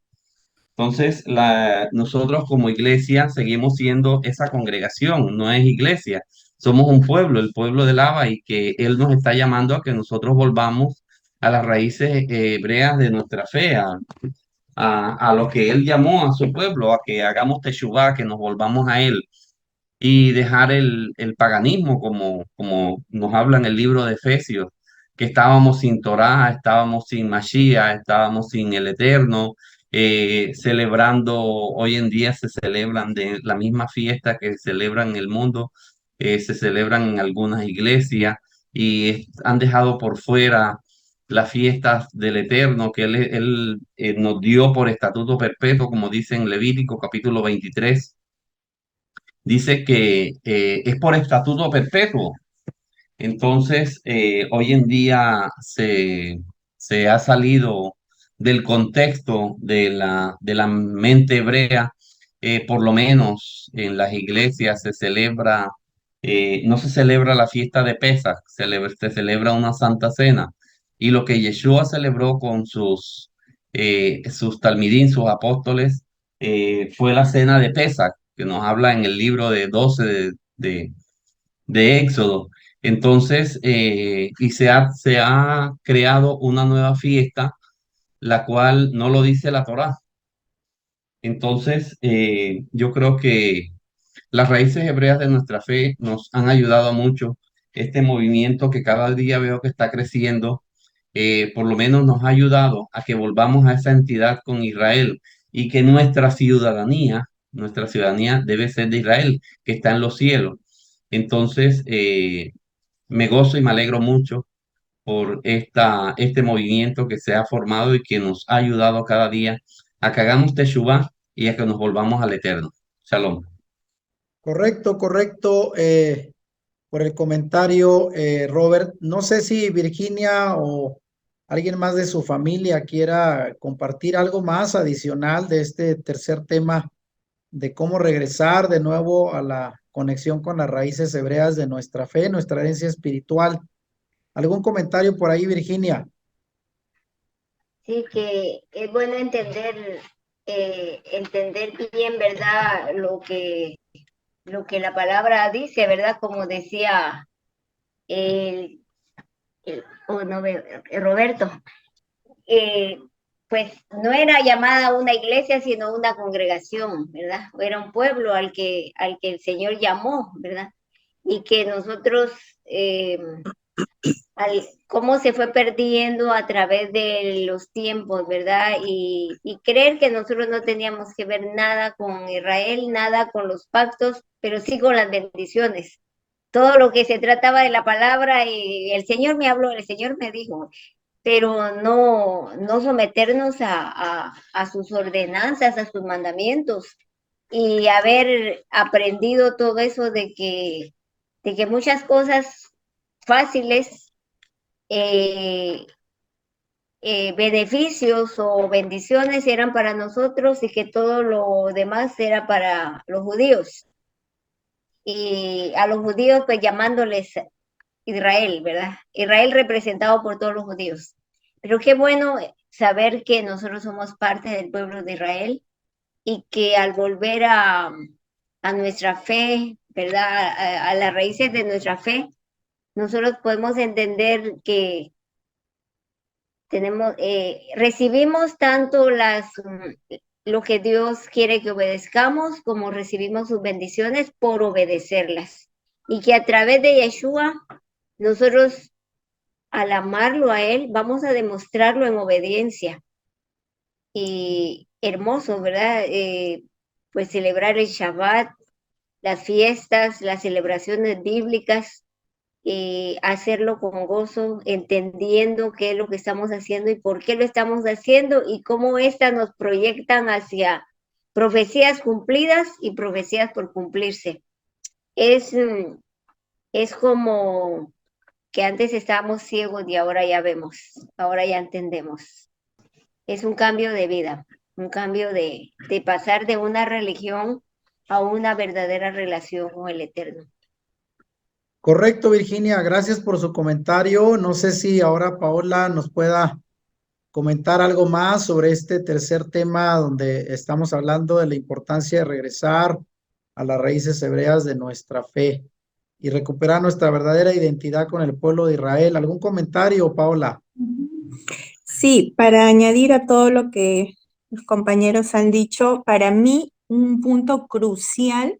Entonces, nosotros como iglesia seguimos siendo esa congregación, no es iglesia, somos un pueblo, el pueblo del Abba, y que Él nos está llamando a que nosotros volvamos a las raíces hebreas de nuestra fe, a lo que Él llamó a su pueblo, a que hagamos teshuvá, que nos volvamos a Él y dejar el paganismo, como nos habla en el libro de Efesios, que estábamos sin Torá, estábamos sin Mashiach, estábamos sin el Eterno, celebrando, hoy en día se celebran de la misma fiesta que se celebran en el mundo, se celebran en algunas iglesias, y han dejado por fuera las fiestas del Eterno que Él nos dio por estatuto perpetuo, como dice en Levítico capítulo 23. Dice que es por estatuto perpetuo. Entonces, hoy en día se ha salido del contexto de la mente hebrea. Por lo menos en las iglesias no se celebra la fiesta de Pesach, se celebra una Santa Cena. Y lo que Yeshua celebró con sus talmidín, sus apóstoles, fue la cena de Pesach, que nos habla en el libro de 12 de Éxodo. Entonces, y se ha creado una nueva fiesta, la cual no lo dice la Torá. Entonces, yo creo que las raíces hebreas de nuestra fe nos han ayudado mucho. Este movimiento que cada día veo que está creciendo, por lo menos nos ha ayudado a que volvamos a esa entidad con Israel y que nuestra ciudadanía debe ser de Israel, que está en los cielos. Entonces, me gozo y me alegro mucho por este movimiento que se ha formado y que nos ha ayudado cada día a que hagamos Teshuvah y a que nos volvamos al Eterno. Shalom. Correcto, correcto. Por el comentario, Robert. No sé si Virginia o alguien más de su familia quiera compartir algo más adicional de este tercer tema de cómo regresar de nuevo a la conexión con las raíces hebreas de nuestra fe, nuestra herencia espiritual. ¿Algún comentario por ahí, Virginia? Sí, que es bueno entender bien, ¿verdad? Lo que la palabra dice, ¿verdad? Como decía el, Roberto, eh, pues no era llamada una iglesia, sino una congregación, ¿verdad? Era un pueblo al que el Señor llamó, ¿verdad? Y que nosotros, eh, cómo se fue perdiendo a través de los tiempos, ¿verdad? Y creer que nosotros no teníamos que ver nada con Israel, nada con los pactos, pero sí con las bendiciones. Todo lo que se trataba de la palabra, y el Señor me habló, el Señor me dijo, pero no someternos a sus ordenanzas, a sus mandamientos, y haber aprendido todo eso de que muchas cosas fáciles, eh, beneficios o bendiciones eran para nosotros y que todo lo demás era para los judíos. Y a los judíos pues llamándoles Israel, ¿verdad? Israel representado por todos los judíos. Pero qué bueno saber que nosotros somos parte del pueblo de Israel y que al volver a nuestra fe, ¿verdad? A las raíces de nuestra fe, nosotros podemos entender que tenemos, recibimos tanto lo que Dios quiere que obedezcamos, como recibimos sus bendiciones por obedecerlas. Y que a través de Yeshua, nosotros al amarlo a Él, vamos a demostrarlo en obediencia. Y hermoso, ¿verdad? Pues celebrar el Shabbat, las fiestas, las celebraciones bíblicas, hacerlo con gozo, entendiendo qué es lo que estamos haciendo y por qué lo estamos haciendo y cómo éstas nos proyectan hacia profecías cumplidas y profecías por cumplirse. Es como que antes estábamos ciegos y ahora ya vemos, ahora ya entendemos. Es un cambio de vida, un cambio de pasar de una religión a una verdadera relación con el Eterno. Correcto, Virginia. Gracias por su comentario. No sé si ahora Paola nos pueda comentar algo más sobre este tercer tema donde estamos hablando de la importancia de regresar a las raíces hebreas de nuestra fe y recuperar nuestra verdadera identidad con el pueblo de Israel. ¿Algún comentario, Paola? Sí, para añadir a todo lo que los compañeros han dicho, para mí un punto crucial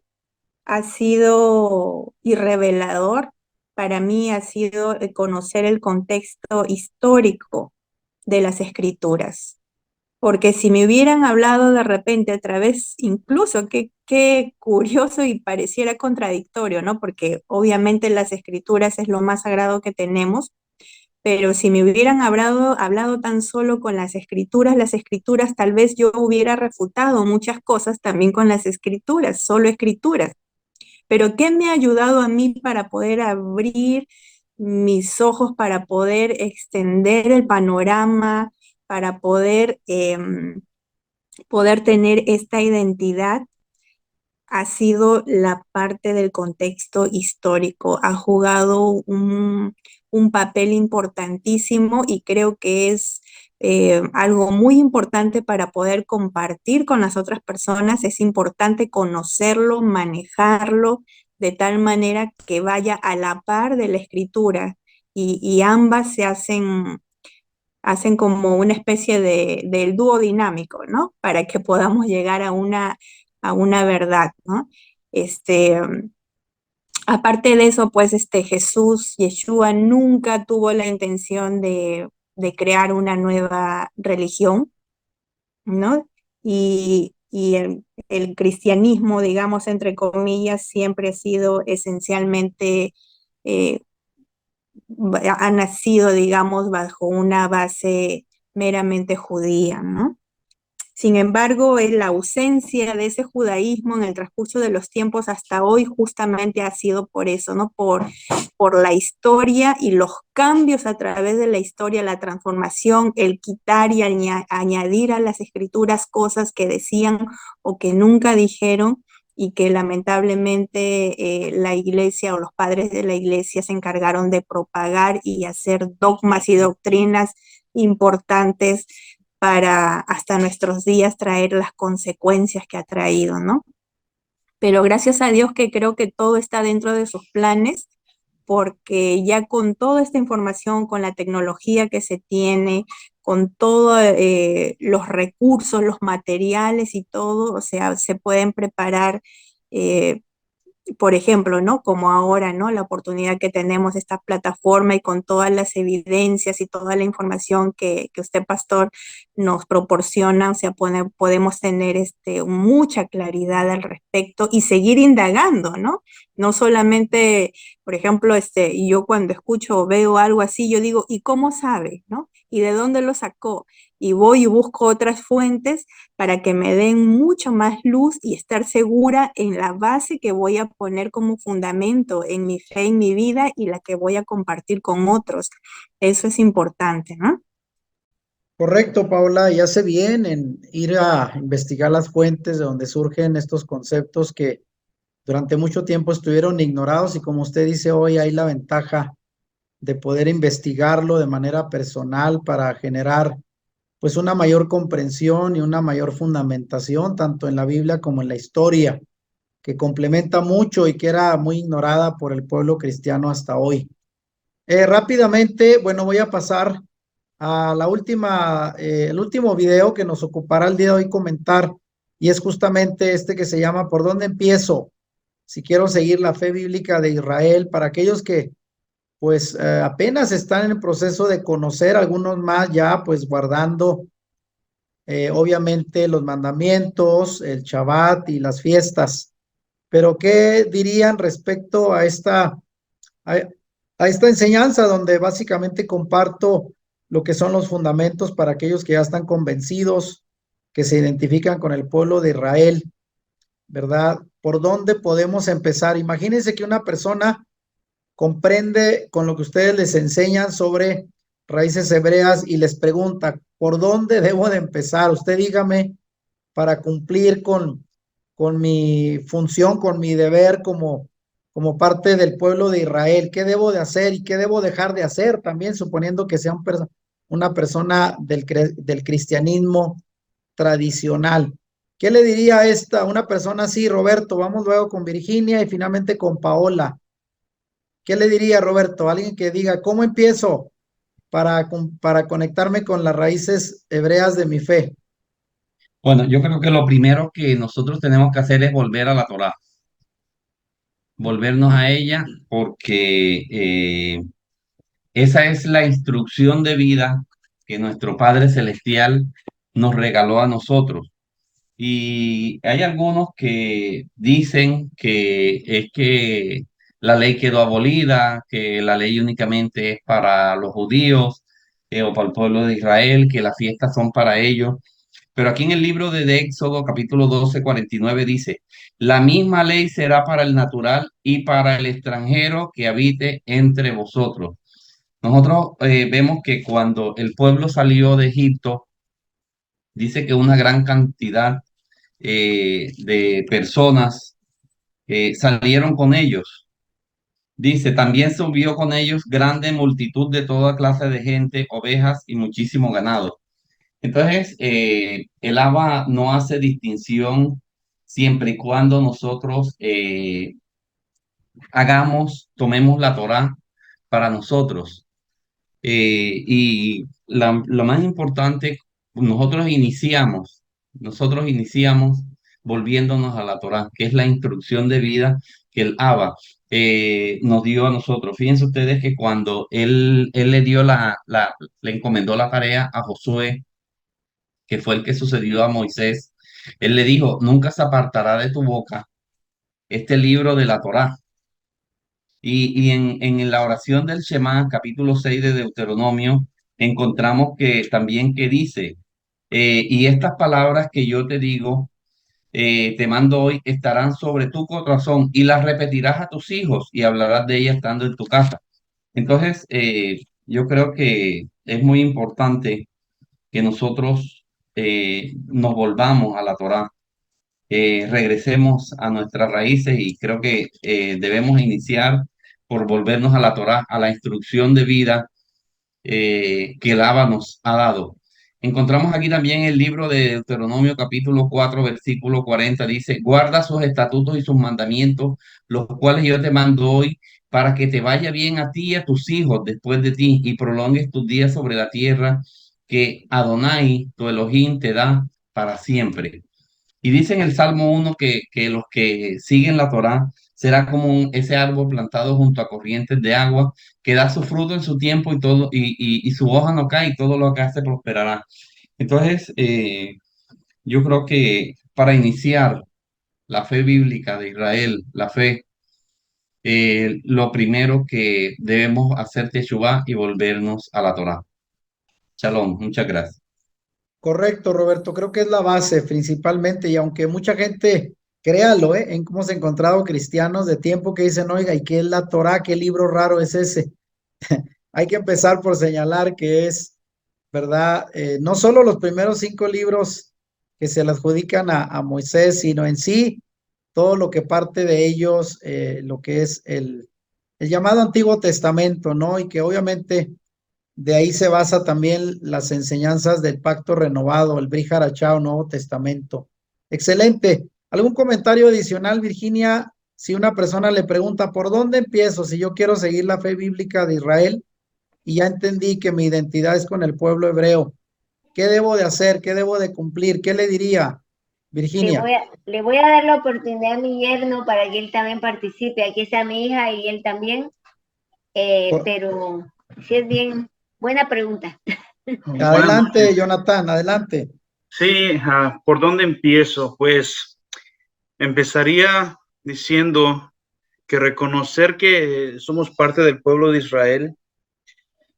ha sido y revelador, para mí ha sido conocer el contexto histórico de las escrituras. Porque si me hubieran hablado de repente a través, incluso qué curioso y pareciera contradictorio, ¿no? Porque obviamente las escrituras es lo más sagrado que tenemos, pero si me hubieran hablado tan solo con las escrituras tal vez yo hubiera refutado muchas cosas también con las escrituras, solo escrituras. Pero ¿qué me ha ayudado a mí para poder abrir mis ojos, para poder extender el panorama, para poder tener esta identidad? Ha sido la parte del contexto histórico, ha jugado un papel importantísimo y creo que es algo muy importante para poder compartir con las otras personas. Es importante conocerlo, manejarlo de tal manera que vaya a la par de la escritura y ambas hacen como una especie del dúo dinámico, ¿no? Para que podamos llegar a una verdad, ¿no? Este, aparte de eso, pues Jesús, Yeshua, nunca tuvo la intención de crear una nueva religión, ¿no? Y el cristianismo, digamos, entre comillas, siempre ha sido esencialmente, eh, ha nacido, digamos, bajo una base meramente judía, ¿no? Sin embargo, la ausencia de ese judaísmo en el transcurso de los tiempos hasta hoy justamente ha sido por eso, ¿no? Por la historia y los cambios a través de la historia, la transformación, el quitar y añadir a las escrituras cosas que decían o que nunca dijeron y que lamentablemente la iglesia o los padres de la iglesia se encargaron de propagar y hacer dogmas y doctrinas importantes para hasta nuestros días traer las consecuencias que ha traído, ¿no? Pero gracias a Dios que creo que todo está dentro de sus planes, porque ya con toda esta información, con la tecnología que se tiene, con todos los recursos, los materiales y todo, o sea, se pueden preparar eh, por ejemplo, ¿no? Como ahora, ¿no? La oportunidad que tenemos esta plataforma y con todas las evidencias y toda la información que usted, pastor, nos proporciona, o sea, podemos tener mucha claridad al respecto y seguir indagando, ¿no? No solamente, por ejemplo, yo cuando escucho o veo algo así, yo digo, ¿y cómo sabe, no? ¿Y de dónde lo sacó? Y voy y busco otras fuentes para que me den mucho más luz y estar segura en la base que voy a poner como fundamento en mi fe, en mi vida y la que voy a compartir con otros. Eso es importante, ¿no? Correcto, Paula, y hace bien en ir a investigar las fuentes de donde surgen estos conceptos que durante mucho tiempo estuvieron ignorados y como usted dice hoy hay la ventaja de poder investigarlo de manera personal para generar pues una mayor comprensión y una mayor fundamentación tanto en la Biblia como en la historia, que complementa mucho y que era muy ignorada por el pueblo cristiano hasta hoy. Rápidamente, bueno, voy a pasar a la última, el último video que nos ocupará el día de hoy comentar, y es justamente este que se llama ¿Por dónde empiezo? Si quiero seguir la fe bíblica de Israel, para aquellos que pues apenas están en el proceso de conocer, algunos más ya pues guardando obviamente los mandamientos, el Shabbat y las fiestas. Pero ¿qué dirían respecto a, a esta enseñanza donde básicamente comparto lo que son los fundamentos para aquellos que ya están convencidos, que se identifican con el pueblo de Israel, ¿verdad? ¿Por dónde podemos empezar? Imagínense que una persona comprende con lo que ustedes les enseñan sobre raíces hebreas y les pregunta, ¿por dónde debo de empezar? Usted dígame para cumplir con mi función, con mi deber como parte del pueblo de Israel. ¿Qué debo de hacer y qué debo dejar de hacer? También suponiendo que sea una persona del cristianismo tradicional. ¿Qué le diría a una persona así, Roberto? Vamos luego con Virginia y finalmente con Paola. ¿Qué le diría, Roberto? Alguien que diga, ¿cómo empiezo para conectarme con las raíces hebreas de mi fe? Bueno, yo creo que lo primero que nosotros tenemos que hacer es volver a la Torá, volvernos a ella, porque esa es la instrucción de vida que nuestro Padre Celestial nos regaló a nosotros. Y hay algunos que dicen que es que la ley quedó abolida, que la ley únicamente es para los judíos o para el pueblo de Israel, que las fiestas son para ellos. Pero aquí en el libro de Éxodo, capítulo 12 49 dice, la misma ley será para el natural y para el extranjero que habite entre vosotros. Nosotros vemos que cuando el pueblo salió de Egipto, dice que una gran cantidad de personas salieron con ellos. Dice, también subió con ellos grande multitud de toda clase de gente, ovejas y muchísimo ganado. Entonces, el ABA no hace distinción siempre y cuando nosotros tomemos la Torá para nosotros. Y lo más importante, nosotros iniciamos volviéndonos a la Torá, que es la instrucción de vida que el Abba nos dio a nosotros. Fíjense ustedes que cuando él le dio le encomendó la tarea a Josué, que fue el que sucedió a Moisés, él le dijo, nunca se apartará de tu boca este libro de la Torá. Y en la oración del Shema, capítulo 6 de Deuteronomio, encontramos que también que dice, y estas palabras que yo te digo, te mando hoy, estarán sobre tu corazón y las repetirás a tus hijos y hablarás de ellas estando en tu casa. Entonces, yo creo que es muy importante que nosotros nos volvamos a la Torá, regresemos a nuestras raíces y creo que debemos iniciar por volvernos a la Torá, a la instrucción de vida que el Abba nos ha dado. Encontramos aquí también el libro de Deuteronomio capítulo 4 versículo 40 dice, guarda sus estatutos y sus mandamientos, los cuales yo te mando hoy, para que te vaya bien a ti y a tus hijos después de ti y prolongues tus días sobre la tierra que Adonai, tu Elohim, te da para siempre. Y dice en el Salmo 1 que los que siguen la Torá será como ese árbol plantado junto a corrientes de agua que da su fruto en su tiempo y todo, y su hoja no cae y todo lo que hace prosperará. Entonces, yo creo que para iniciar la fe bíblica de Israel, la fe, lo primero que debemos hacer Teshuvá y volvernos a la Torá. Shalom, muchas gracias. Correcto, Roberto. Creo que es la base principalmente, y aunque mucha gente, créalo, hemos encontrado cristianos de tiempo que dicen, oiga, ¿y qué es la Torá? ¿Qué libro raro es ese? Hay que empezar por señalar que es, ¿verdad? No solo los primeros 5 libros que se le adjudican a Moisés, sino en sí todo lo que parte de ellos, lo que es el llamado Antiguo Testamento, ¿no? Y que obviamente de ahí se basa también las enseñanzas del Pacto Renovado, el Brit Hadashah, Nuevo Testamento. Excelente. ¿Algún comentario adicional, Virginia? Si una persona le pregunta, ¿por dónde empiezo? Si yo quiero seguir la fe bíblica de Israel y ya entendí que mi identidad es con el pueblo hebreo, ¿qué debo de hacer? ¿Qué debo de cumplir? ¿Qué le diría, Virginia? Le voy a dar la oportunidad a mi yerno para que él también participe. Aquí está mi hija y él también, pero sí es bien buena pregunta. Adelante, Jonathan, adelante. Sí, ¿por dónde empiezo? Pues empezaría diciendo que reconocer que somos parte del pueblo de Israel,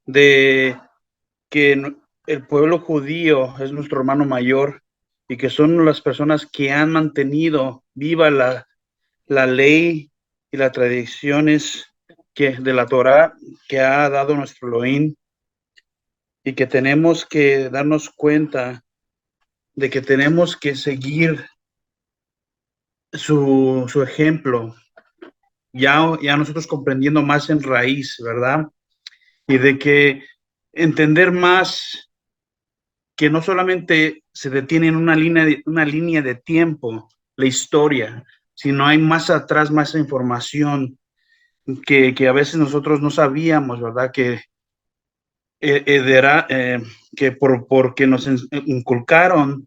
de que el pueblo judío es nuestro hermano mayor y que son las personas que han mantenido viva la ley y las tradiciones de la Torá que ha dado nuestro Elohim, y que tenemos que darnos cuenta de que tenemos que seguir su ejemplo, ya nosotros comprendiendo más en raíz, ¿verdad? Y de que entender más que no solamente se detiene en una línea de tiempo, la historia, sino hay más atrás, más información que a veces nosotros no sabíamos, ¿verdad? Que porque nos inculcaron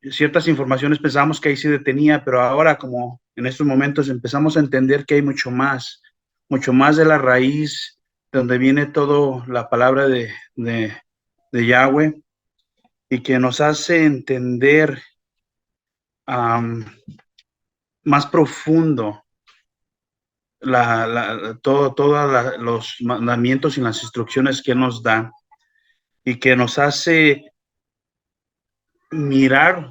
ciertas informaciones pensábamos que ahí se detenía, pero ahora como en estos momentos empezamos a entender que hay mucho más de la raíz, de donde viene todo la palabra de Yahweh, y que nos hace entender más profundo todos los mandamientos y las instrucciones que nos da, y que nos hace mirar,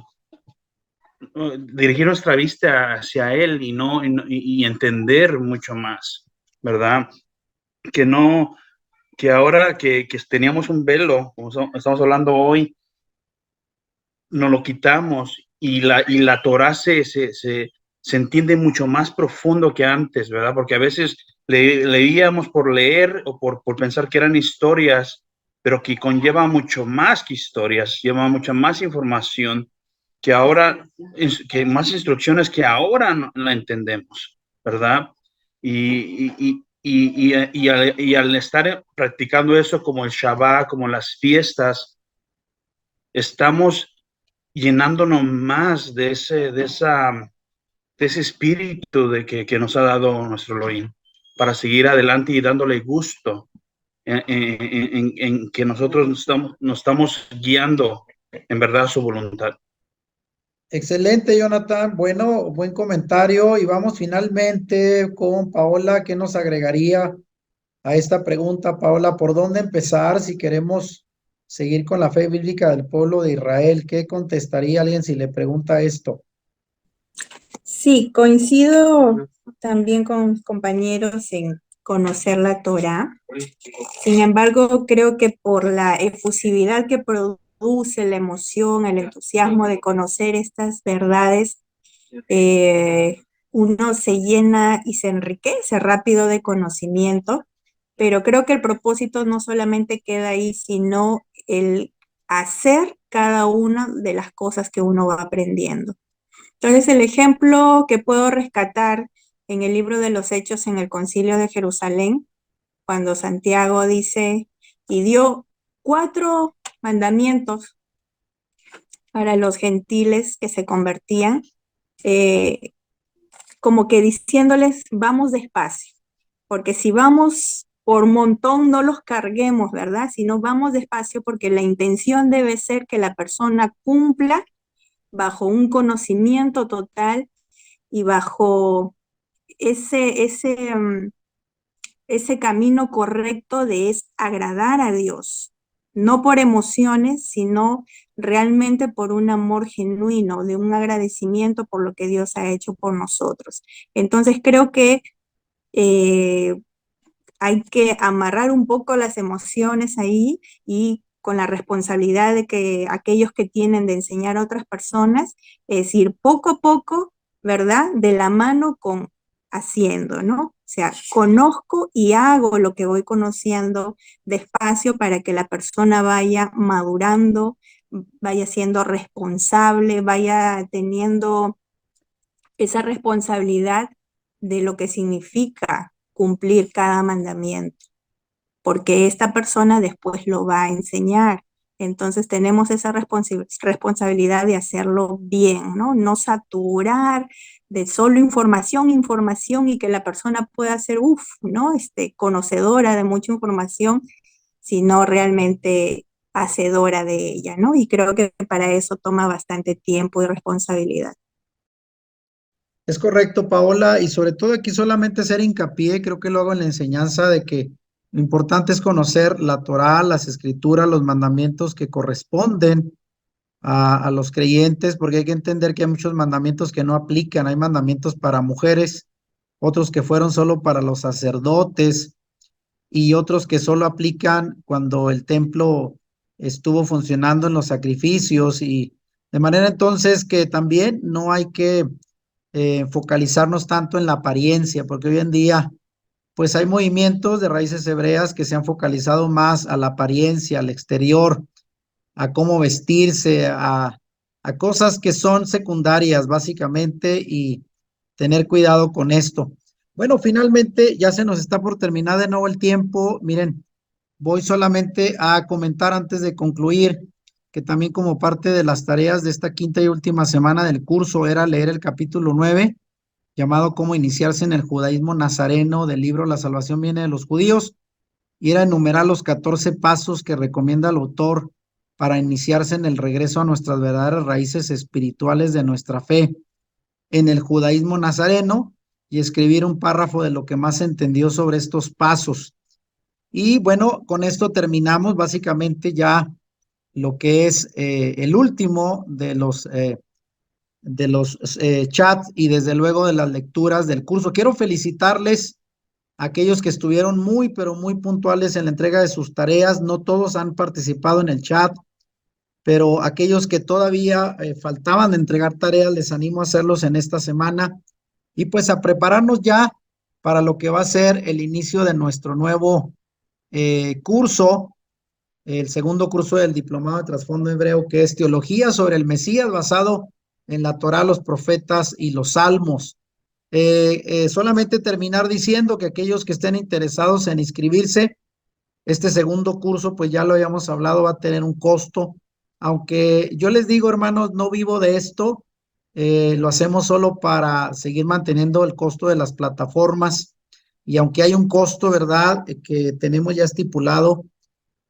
dirigir nuestra vista hacia Él y entender mucho más, ¿verdad? Que ahora que teníamos un velo, como estamos hablando hoy, nos lo quitamos y la Torá se entiende mucho más profundo que antes, ¿verdad? Porque a veces leíamos por leer o por pensar que eran historias, pero que conlleva mucho más que historias, lleva mucha más información que ahora, que más instrucciones que ahora no la entendemos, ¿verdad? Y al estar practicando eso como el Shabbat, como las fiestas, estamos llenándonos más de ese espíritu que nos ha dado nuestro Elohim para seguir adelante y dándole gusto en que nosotros nos estamos guiando en verdad a su voluntad. Excelente, Jonathan. Bueno, buen comentario. Y vamos finalmente con Paola. ¿Qué nos agregaría a esta pregunta, Paola? ¿Por dónde empezar si queremos seguir con la fe bíblica del pueblo de Israel? ¿Qué contestaría alguien si le pregunta esto? Sí, coincido también con compañeros en conocer la Torá. Sin embargo, creo que por la efusividad que produce, la emoción, el entusiasmo de conocer estas verdades, uno se llena y se enriquece rápido de conocimiento, pero creo que el propósito no solamente queda ahí, sino el hacer cada una de las cosas que uno va aprendiendo. Entonces, el ejemplo que puedo rescatar en el libro de los Hechos en el Concilio de Jerusalén, cuando Santiago dice, y dio 4 mandamientos para los gentiles que se convertían, como que diciéndoles, vamos despacio, porque si vamos por montón no los carguemos, ¿verdad? Sino vamos despacio porque la intención debe ser que la persona cumpla bajo un conocimiento total y bajo ese camino correcto de es agradar a Dios, no por emociones, sino realmente por un amor genuino, de un agradecimiento por lo que Dios ha hecho por nosotros. Entonces creo que hay que amarrar un poco las emociones ahí y con la responsabilidad de que aquellos que tienen de enseñar a otras personas, es ir poco a poco, ¿verdad? De la mano con haciendo, ¿no? O sea, conozco y hago lo que voy conociendo despacio para que la persona vaya madurando, vaya siendo responsable, vaya teniendo esa responsabilidad de lo que significa cumplir cada mandamiento, porque esta persona después lo va a enseñar. Entonces tenemos esa responsabilidad de hacerlo bien, ¿no? No saturar de solo información, información y que la persona pueda ser, ¿no? Conocedora de mucha información, sino realmente hacedora de ella, ¿no? Y creo que para eso toma bastante tiempo y responsabilidad. Es correcto, Paola, y sobre todo aquí solamente hacer hincapié, creo que lo hago en la enseñanza de que lo importante es conocer la Torá, las escrituras, los mandamientos que corresponden a los creyentes, porque hay que entender que hay muchos mandamientos que no aplican, hay mandamientos para mujeres, otros que fueron solo para los sacerdotes y otros que solo aplican cuando el templo estuvo funcionando en los sacrificios y de manera entonces que también no hay que focalizarnos tanto en la apariencia, porque hoy en día pues hay movimientos de raíces hebreas que se han focalizado más a la apariencia, al exterior, a cómo vestirse, a cosas que son secundarias básicamente y tener cuidado con esto. Bueno, finalmente ya se nos está por terminar de nuevo el tiempo. Miren, voy solamente a comentar antes de concluir que también como parte de las tareas de esta quinta y última semana del curso era leer el capítulo 9 llamado Cómo iniciarse en el judaísmo nazareno del libro La salvación viene de los judíos, y era enumerar los 14 pasos que recomienda el autor para iniciarse en el regreso a nuestras verdaderas raíces espirituales de nuestra fe en el judaísmo nazareno y escribir un párrafo de lo que más entendió sobre estos pasos. Y bueno, con esto terminamos básicamente ya lo que es el último de los chats y desde luego de las lecturas del curso. Quiero felicitarles a aquellos que estuvieron muy, pero muy puntuales en la entrega de sus tareas. No todos han participado en el chat, pero aquellos que todavía faltaban de entregar tareas, les animo a hacerlos en esta semana y pues a prepararnos ya para lo que va a ser el inicio de nuestro nuevo curso, el segundo curso del Diplomado de Trasfondo Hebreo, que es Teología sobre el Mesías basado en la Torá, los profetas y los salmos. Solamente terminar diciendo que aquellos que estén interesados en inscribirse, este segundo curso, pues ya lo habíamos hablado, va a tener un costo. Aunque yo les digo, hermanos, no vivo de esto, lo hacemos solo para seguir manteniendo el costo de las plataformas. Y aunque hay un costo, ¿verdad?, que tenemos ya estipulado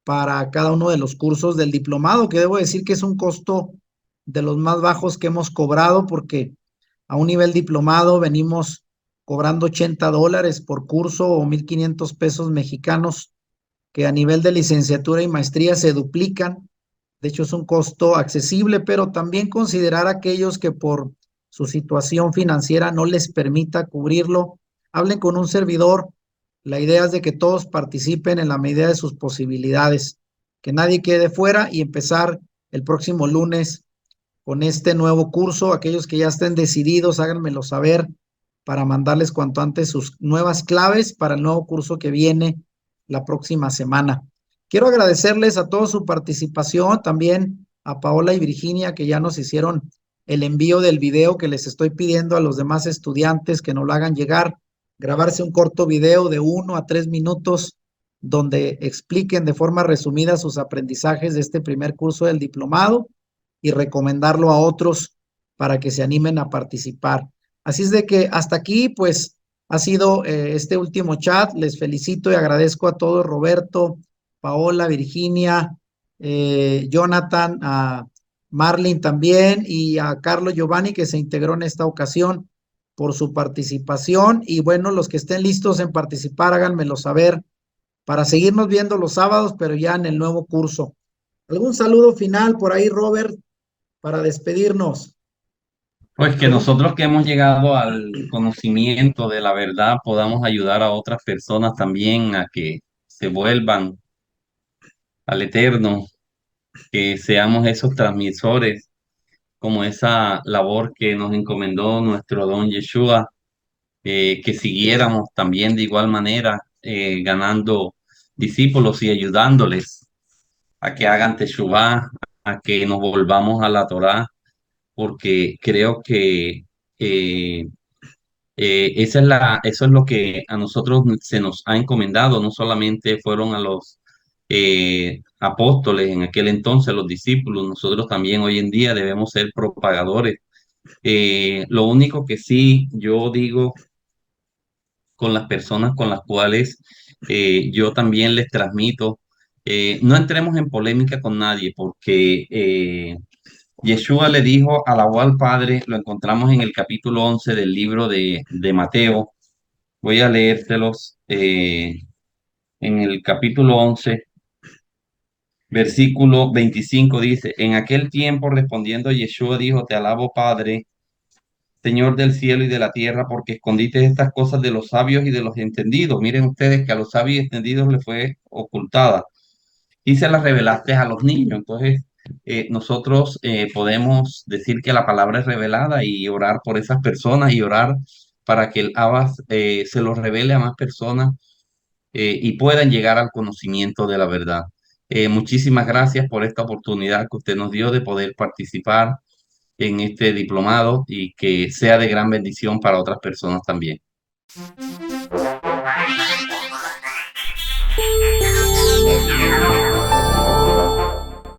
para cada uno de los cursos del diplomado, que debo decir que es un costo de los más bajos que hemos cobrado, porque a un nivel diplomado venimos cobrando $80 por curso o 1,500 pesos mexicanos, que a nivel de licenciatura y maestría se duplican. De hecho, es un costo accesible, pero también considerar a aquellos que por su situación financiera no les permita cubrirlo. Hablen con un servidor. La idea es de que todos participen en la medida de sus posibilidades, que nadie quede fuera y empezar el próximo lunes con este nuevo curso. Aquellos que ya estén decididos, háganmelo saber para mandarles cuanto antes sus nuevas claves para el nuevo curso que viene la próxima semana. Quiero agradecerles a todos su participación, también a Paola y Virginia, que ya nos hicieron el envío del video que les estoy pidiendo a los demás estudiantes que nos lo hagan llegar, grabarse un corto video de 1 a 3 minutos donde expliquen de forma resumida sus aprendizajes de este primer curso del diplomado y recomendarlo a otros para que se animen a participar. Así es de que hasta aquí, pues, ha sido este último chat. Les felicito y agradezco a todos, Roberto, Paola, Virginia, Jonathan, a Marlene también y a Carlos Giovanni, que se integró en esta ocasión, por su participación. Y bueno, los que estén listos en participar, háganmelo saber para seguirnos viendo los sábados, pero ya en el nuevo curso. ¿Algún saludo final por ahí, Robert, para despedirnos? Pues que nosotros que hemos llegado al conocimiento de la verdad podamos ayudar a otras personas también a que se vuelvan al eterno, que seamos esos transmisores, como esa labor que nos encomendó nuestro don Yeshua, que siguiéramos también de igual manera, ganando discípulos y ayudándoles a que hagan teshuvá, a que nos volvamos a la Torá, porque creo que eso es lo que a nosotros se nos ha encomendado. No solamente fueron a los apóstoles en aquel entonces, los discípulos, nosotros también hoy en día debemos ser propagadores. Lo único que sí yo digo con las personas con las cuales yo también les transmito, no entremos en polémica con nadie, porque Yeshua le dijo, alabó al Padre, lo encontramos en el capítulo 11 del libro de Mateo. Voy a leérselos en el capítulo 11, versículo 25 dice, en aquel tiempo respondiendo Yeshua dijo, te alabo Padre, Señor del cielo y de la tierra, porque escondiste estas cosas de los sabios y de los entendidos. Miren ustedes que a los sabios y entendidos les fue ocultada y se las revelaste a los niños. Entonces, nosotros podemos decir que la palabra es revelada y orar por esas personas y orar para que el Abbas se los revele a más personas y puedan llegar al conocimiento de la verdad. Muchísimas gracias por esta oportunidad que usted nos dio de poder participar en este diplomado y que sea de gran bendición para otras personas también.